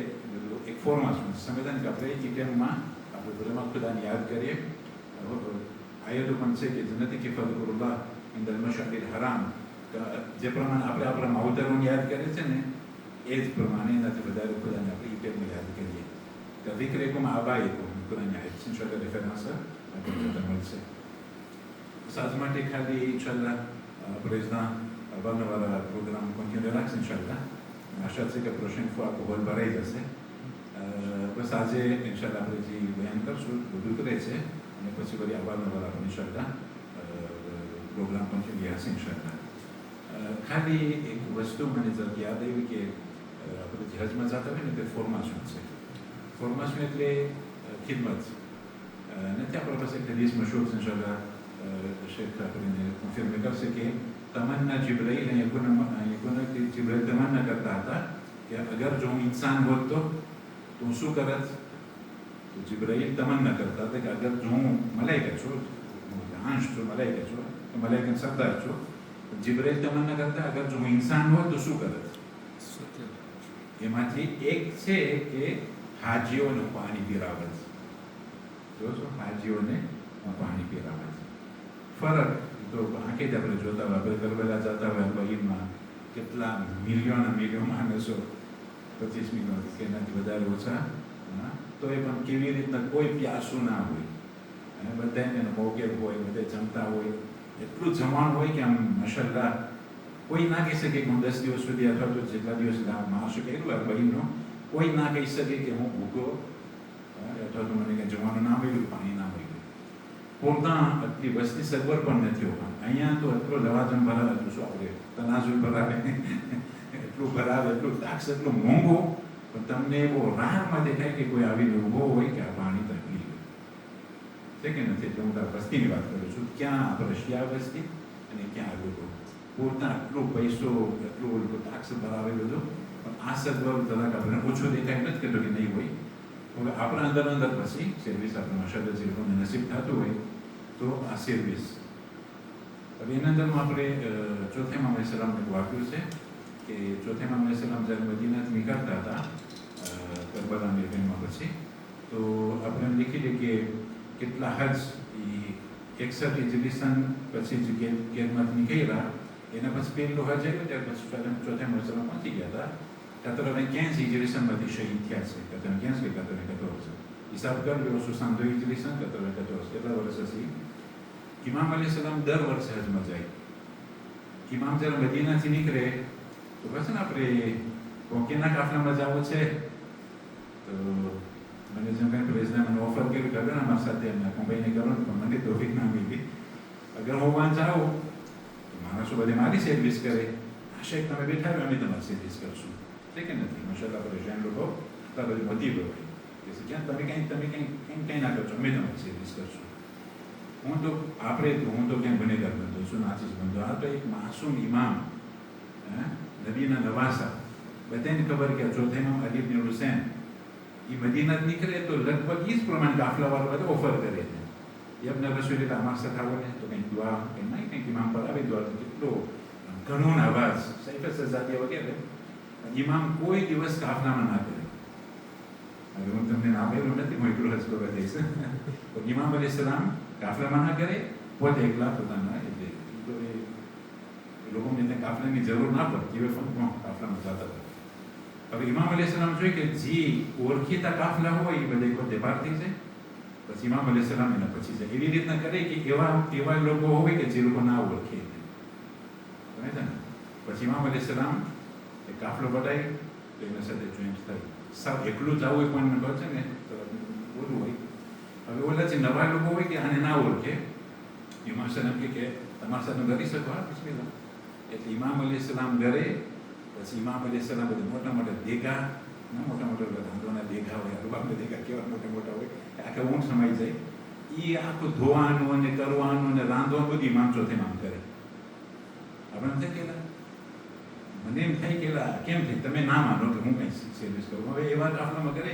એક ફોર્માશન સમજદાન કે આપણે એ ટાઈમમાં આપણે બધામાં ખુદાને યાદ કરીએ. આયતો પણ છે કે જન્નતી કે ફદકુરુલ્લાહ ઇન્દલ મશારિલ હરામ જે પ્રમાણે આપણે આપણા માવતરોને યાદ કરીએ છે ને એ જ પ્રમાણે એનાથી વધારે ખુદાને આપણે એ ટાઈમમાં યાદ કરીએ કે વિક્રેકુમ આબાઈકુમ ખુદાની આયત ઇન્શાલ્લાહ રેફરન્સ આપણને મળશે. સાજ માટે ખાલી ઇન્શાલ્લાહ président Albanova programme continuera Inch'Allah. આશા છે કે prochaine fois કોલ ભરાઈ જશે. બસ આજે ઇન્શાલ્લાહ આપણે જે બયાન કરશું બધું કરે છે અને પછી વળી Albanova ઇન્શાલ્લાહ પ્રોગ્રામ કન્ટિન્યુ હશે ઇન્શાલ્લાહ. ખાલી એક વસ્તુ મને જરા યાદ આવી કે આપણે જે હજમાં જતા હોય ને તે ફોર્માશન છે. ફોર્માશન એટલે ખિદમત નથી આપણા પાસે એક હદીસ મશહૂર છે ઇન્શાલ્લાહ शेख ने कन्फर्म कर सके तमन्ना जिब्राइल ने जिब्राइल तमन्ना करता था कि अगर जो इंसान हो तो શું કરત તો जिब्राइल तमन्ना करता था कि अगर जो मलाइका છો अंश जो मलाइका છો तो मलाइका सरदार છો जिब्राइल तमन्ना करता अगर जो इंसान हो तो શું કરત એમાંથી એક છે કે હાજીઓને પાણી પીરાવે છે. જો હાજીઓને પાણી પીરાવે છે. ફરક તો આંખે જ આપણે જોતા હોય આપણે કરબલા જતા હોય બગીનમાં કેટલા મિલિયન માણસો 25 મિલિયન કે એનાથી વધારે ઓછા તો એ પણ કેવી રીતના કોઈ પ્યાસું ના હોય અને બધાને મોગેર હોય બધા જમતા હોય એટલું જમવાનું હોય કે આમ માશાલ્લાહ કોઈ ના કહી શકે કે હું 10 દિવસ સુધી અથવા તો જેટલા દિવસ માણસો કહેલું બહેનો કોઈ ના કહી શકે કે હું ભૂખો અથવા તો મને કંઈ જવાનું ના મળ્યું, પાણી ના મળ્યું. પૂરતા આટલી વસ્તી સગવડ પણ નથી હોતા. અહીંયા તો એટલો લવાજમ ભરાવે, એટલું શું આપણે તનાજુલ ભરાવે, એટલું ભરાવે, એટલું ટાક્સ એટલું મોંઘું, પણ તમને એવો રાહમાં દેખાય કે કોઈ આવીને ઊભો હોય કે આ પાણી તકલીફ છે કે નથી. એટલે હું વસ્તીની વાત કરું છું. ક્યાં આપણે શિયા વસ્તી અને ક્યાં લોકો પૂરતા આટલું પૈસો એટલું ટાક્સ ભરાવેલું હતું, પણ આ સગવડ જરાક આપણે ઓછો દેખાય નથી કહેતો કે નહીં હોય. હવે આપણા અંદર પછી સર્વિસ આપણે માશાલ્લાહ જે લોકોને નસીબ થતું હોય તો આ સર્વિસ. હવે એના અંદરમાં આપણે ચોથે ઇમામ અલૈહિસ્સલામનું વાક્યું છે કે ચોથે ઇમામ અલૈહિસ્સલામ જ્યારે મદીનાથી નીકળતા હતા કરબલાની જંગમાં પછી, તો આપણે એમ લખી દઈએ કે કેટલા હજ એ 61 હિજરી પછી જે ગેરમાંથી નીકળ્યા એના પછી પહેલો હજ આવ્યો ત્યાર પછી ચોથે ઇમામ અલૈહિસ્સલામ પહોંચી ગયા હતા. 95 હિજરીમાંથી શહીદ થયા છે. 95 કે 94 હિસાબ કરી લો. 62 હિજરી 94 કેટલા વર્ષ હશે. ઇમામ અલૈહિસ્સલામ દર વર્ષે હજમાં જાય. ઇમામ જ્યારે મદીનાથી નીકળે તો પછી ને આપણે કોકેના કાફલામાં જવું છે તો મને જેમ કંઈ પ્રેસને મને ઓફર કરી કરે ને અમારી સાથે એમને કંપનીને કરો ને પણ મને તોફીક ના મળી. અગર હું વાં જાઉં તો માણસો બધે મારી સર્વિસ કરે. શેખ તમે બેઠા હોય અમે તમારી સર્વિસ કરશું છે કે નથી. માશાલ્લાહ પરેશાન લોકો એટલા બધી મોટી હોય કે ક્યાં તમે કંઈ ના કરશો, અમે તમારી સર્વિસ કરશું. હું તો ક્યાંય ગુનેગાર બનતો છું, નાચીસ બનતો. આ તો એક માસૂમ ઇમામ, નબીના નવાસા. બધાને ખબર કે ચોથા ઇમામ અલી ઇબ્ન હુસૈન એ મદીના નીકળે તો લગભગ એ જ પ્રમાણે કાફલાવાળો બધા ઓફર કરે છે. એમને રસોઈલા અમારા સાથે આવો ને તો કંઈક દુઆ કંઈ નહીં કંઈક ઇમામ પર આવી દુઆ તો કેટલો ઘણો અવાજ સૈફ સજાદિયા વગેરે. ઇમામ કોઈ દિવસ કાફલામાં ના કરે. હવે હું તમને નામ એવું નથી, હું એટલું હજ કરવા જઈશ. પણ ઇમામ અલૈહિસ્સલામ કાફલામાં ના કરે, પોતે એકલા પોતાના એટલે લોકોને ત્યાં કાફલાની જરૂર ના પડતી હોય પણ કાફલામાં જતા હતા. હવે ઇમામ અલૈહિસ્સલામ જોઈએ કે જે ઓળખીતા કાફલા હોય એ બધા પોતે બહાર થઈ જાય, પછી ઇમામ અલૈહિસ્સલામ એના પછી જાય. એવી રીતના કરે કે એવા લોકો હોય કે જે લોકો ના ઓળખે. પછી ઇમામ અલૈહિસ્સલામ એ કાફલો બધાય તો એના સાથે જોઈન્ટ થાય. સાવ એકલું જવું હોય પણ મને છે ને તો ઓલું હોય. હવે ઓલા જે નવા લોકો હોય કે આને ના ઓળખે, ઇમામ સલામ કે તમારા સાથે કરી શકો. હા બિસ્મિલ્લાહ. એટલે ઇમામ અલૈહિસ્સલામ ઘરે પછી ઇમામ અલૈહિસ્સલામ બધા મોટા દેગા, મોટા રાંધવાના દેગા હોય, રૂબાબના દેગા કેવા મોટા હોય, આખા ઊંટ સમાઈ જાય. એ આખું ધોવાનું અને કરવાનું અને રાંધવાનું બધું ઇમામ ચોથે ઇમામ કરે. આપણે એમ થાય કે મને એમ થાય કે કેમ થાય તમે ના માનો કે હું કંઈ સર્વિસ કરું. હવે એવા કાફલામાં કરે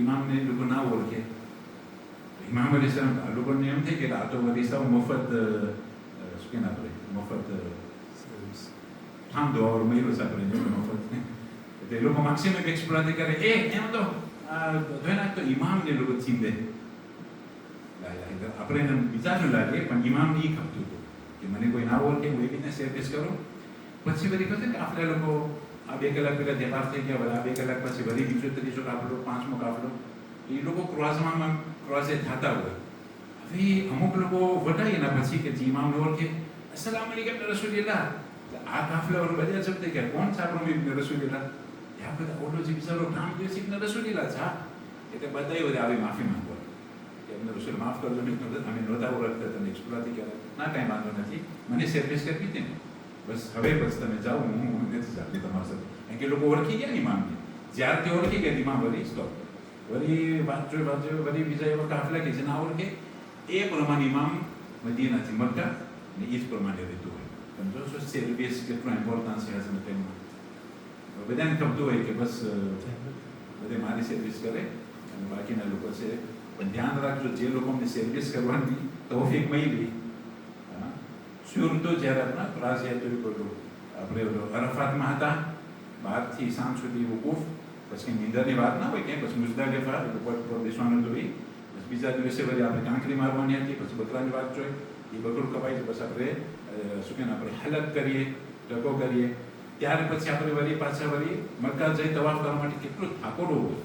ઇમામને લોકો ના ઓળખે. ઇમામ અલૈહિસ્સલામ લોકોને એમ થાય કે આ તો બધી સૌ મફત શું કે આપણે મફત થામ દોર મેળવું છે આપણે મફત. એટલે લોકો મેક્સિમમ એક્સપ્લોર કરે એમ તો ધોઈ નાખતો ઇમામને લોકો ચીંધે. આપણે એને બીજાનું લાગે પણ ઇમામને એ ખપતું હતું કે મને કોઈ ના ઓળખે હું એવી રીતે સર્વિસ કરું. પછી બધી કહે કે આપણે લોકો આ 2 કલાક પહેલા તૈયાર થઈ ગયા, આ 2 કલાક પછી વળી બીજો ત્રીજો કાફલો, 5મો કાફલો એ લોકો ક્રોસે થતા હોય. હવે અમુક લોકો વટાય એના પછી કે જે ઇમામને ઓળખે અસલામ અલૈકુમ રસૂલિલ્લાહ. આ કાફલાવાળો બધા શબ્દ કે કોણ છે આપણો ઇબ્ન રસૂલિલ્લાહ? આ બધા ઓલો જે બિચારો નામ જે છે ઇબ્ન રસૂલિલ્લાહ છે. એટલે બધા આવી માફી માંગો કે એમને રસૂલ માફ કરજો, અમે નહોતા ઓળખતા, તમે એક્સપ્લોરથી કહેવાય ના કાંઈ વાંધો નથી, મને સર્વિસ કરવી હતી ને બસ. હવે બસ તમે જાઓ, હું નથી જાતી તમારા સાથે. કારણ કે લોકો ઓળખી ગયા ને ઇમામને. જ્યારથી ઓળખી ગયા ઇમામ વળી સ્ટોપ, વળી વાંચો વળી બીજા એવા કાફલા કે જે ના ઓળખે એ પ્રમાણે ઇમામ મદીનાથી મક્કા ને એ જ પ્રમાણે રહેતું હોય. તમે જોશો સર્વિસ કેટલું ઇમ્પોર્ટન્સ છે આ ટાઈમમાં. બધાને ખબર હોય કે બસ બધે મારી સર્વિસ કરે અને બાકીના લોકો છે. પણ ધ્યાન રાખજો જે લોકોને સર્વિસ કરવાની તૌફીક મળી શુર તો જ્યારે આપણા પ્રાસયાત્રી બોલો આપણે અરફાતમાં હતા 12 થી સાંજ સુધી વકૂફ, પછી નિંદરની વાત ના હોય કે પછી મુઝદલિફા બેસવાનું હતું. પછી બીજા દિવસે વળી આપણે કાંકરી મારવાની હતી, પછી બકરાની વાત જોઈ, એ બકરું કપાય છે, પછી આપણે શું કે આપણે હલક કરીએ, ટકો કરીએ. ત્યાર પછી આપણે વળી પાછા વળી મક્કા જઈ તવાફ કરવા માટે કેટલું થાકોડો હોય.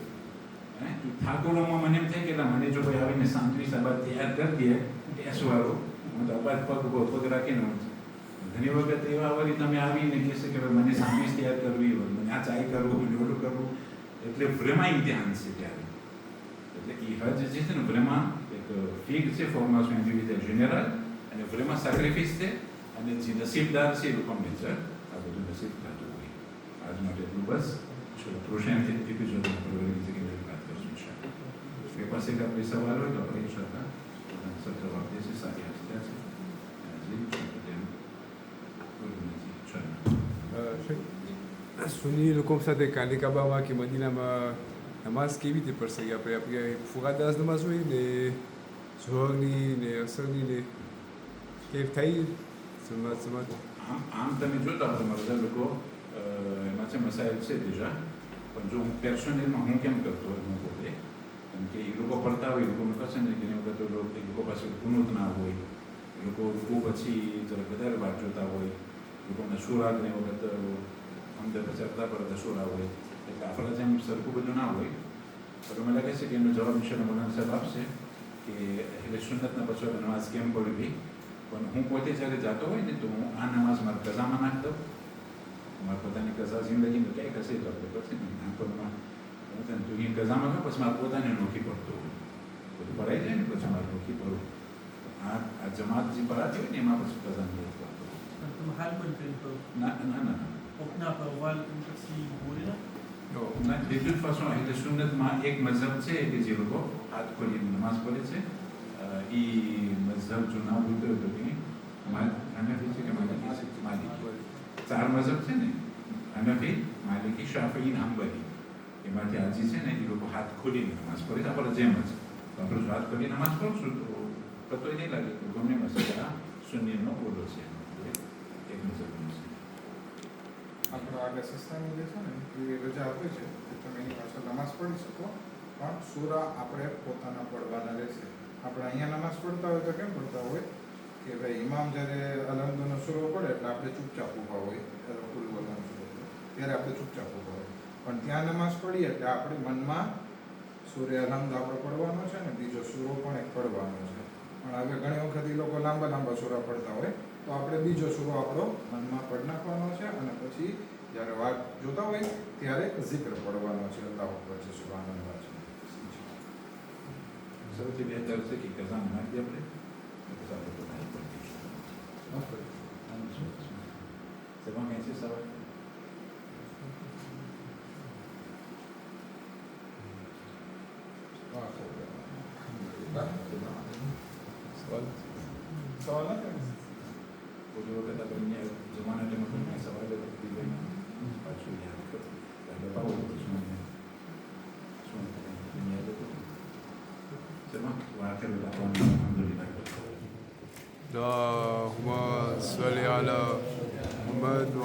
એ થાકોડોમાં મને એમ થાય કે મને જો કોઈ આવીને સાંજની સભા તૈયાર કરી દે બેસવાળો, હું તો અબાદ પગ રાખીને ઘણી વખત એવા વળી તમે આવીને કહેશે કે ભાઈ મને સાંભળીશ તૈયાર કરવી હોય, મને આ ચાય કરવું, ઓલું કરવું, એટલે ભ્રમા ઇમ્તિહાન છે ત્યારે. એટલે એ હજ જે છે ને ભ્રમા એક ફીગ છે ફોર્માસ ઇન્ડિવિડ્યુઅલ જનરલ, અને ભ્રમા સેક્રિફિસ છે, અને જે નસીબદાર છે એ લોકો મેજર આ બધું નસીબ થતું હોય. આજ માટે એટલું બસ. પ્રોશેન એપિસોડ પર જગ્યાએ વાત કરશું છે. એ પાસે એક આપણી સવાલ હોય તો આપણે એ શકતા સત્ર વાપરીએ છીએ, સારી હસ્તા છે. સુની લોકો સાથે કાલિકાબામાં કે મદીનામાં નમાઝ કેવી રીતે પડશે? આપણે ફુરાદાસ નમાઝ હોય ને ઝોહરની ને અસરની ને કેવી થઈ સમાજ આમ તમે જોતા હો બધા લોકો એમાં છે મસાઇલ છે બીજા, પણ જો હું પર્સનલમાં હું કેમ કરતો હોય હું પોતે, કેમ કે એ લોકો પડતા હોય, એ લોકોને કહે ને ઘણી વખત એ લોકો પાસે ગુણોત ના હોય, એ લોકો પછી જરા વધારે વાત જોતા હોય, લોકોના સુરા ઘણી વખત અંદર ચડતા પડતા સુરા હોય, એટલે આપણા જેમ સરખું બધું ના હોય. તો મને લાગે છે કે એનો જવાબ વિશે મોલાના સાહેબ આપશે કે એટલે સુન્નતના પછી નમાઝ કેમ પડવી. પણ હું પોતે જ્યારે જતો હોય ને તો હું આ નમાઝ મારા કઝામાં નાખતો, મારા પોતાની કઝા જિંદગીમાં ક્યાંય કશે તો આપણે પછી નાનપણમાં હું તને તું અહીં કઝામાં ગયો પછી મારે પોતાને નોખી પડતો હોય, બધું પડાઈ જાય ને પછી મારે નોખી પડવું. આ જમાત જે પડાતી હોય ને એમાં પછી કઝામાં જવું પડતો. ના ના ના ના, de toute façon એટલે સુન્નતમાં એક મઝહબ છે કે જે લોકો હાથ ખોલીને નમાઝ પડે છે. એ મઝહબ જો ના ભૂલતો હોય તો કે હનફી છે કે માલિકી છે? માલિકી. 4 મઝહબ છે ને, હનફી, માલિકી, શાફી, હંબલી. એમાંથી આજે છે ને એ લોકો હાથ ખોલીને નમાઝ પડે છે. આપણે જેમ જ આપણે જો હાથ ખોલી નમાઝ પડશું તો પતો નહીં લાગે કે ગમે મસલ આ સુન્નીનો બોલો છે, એક મઝહબનો છે. આપણો આગળ સિસ્ટમ જે છે ને એ રજા આપે છે કે તમે એની પાછળ નમાઝ પઢી શકો, પણ સૂરા આપણે પોતાના પડવાના રહેશે. આપણે અહીંયા નમાઝ પડતા હોય તો કેમ પડતા હોય કે ભાઈ ઇમામ જ્યારે અલહમદનો સૂરો પડે એટલે આપણે ચૂપચાપ ઊભા હોય, કુલવલાનો સૂરો ત્યારે આપણે ચૂપચાપ ઊભા હોય. પણ ત્યાં નમાઝ પડીએ એટલે આપણે મનમાં સૂર્ય અલહમદ આપણે પડવાનો છે ને બીજો સૂરો પણ એક પડવાનો છે. પણ હવે ઘણી વખત એ લોકો લાંબા લાંબા સૂરા પડતા હોય તો આપણે બીજો સૂરો આપણો મનમાં પડ નાખવાનો છે, અને પછી જ્યારે વાત જોતા હોય ત્યારે zikr પડવાનો છે, અલ્લાહ અકબર છે, સુબહાનલ્લાહ છે. સૌથી બહેતર છે કે કઝામાં નાખીએ આપણે સાથે પોતાની પડતી સભા મેં છે સવાલ સવાલ નથી. કોઈ વખત આપણે જમાના ટાઈમમાં સવાલ પાછું યાદ કરો બતાવો શું યાદ હતું. ચલો વાંચે અલહમદુલિલ્લાહ. اللهم صل على محمد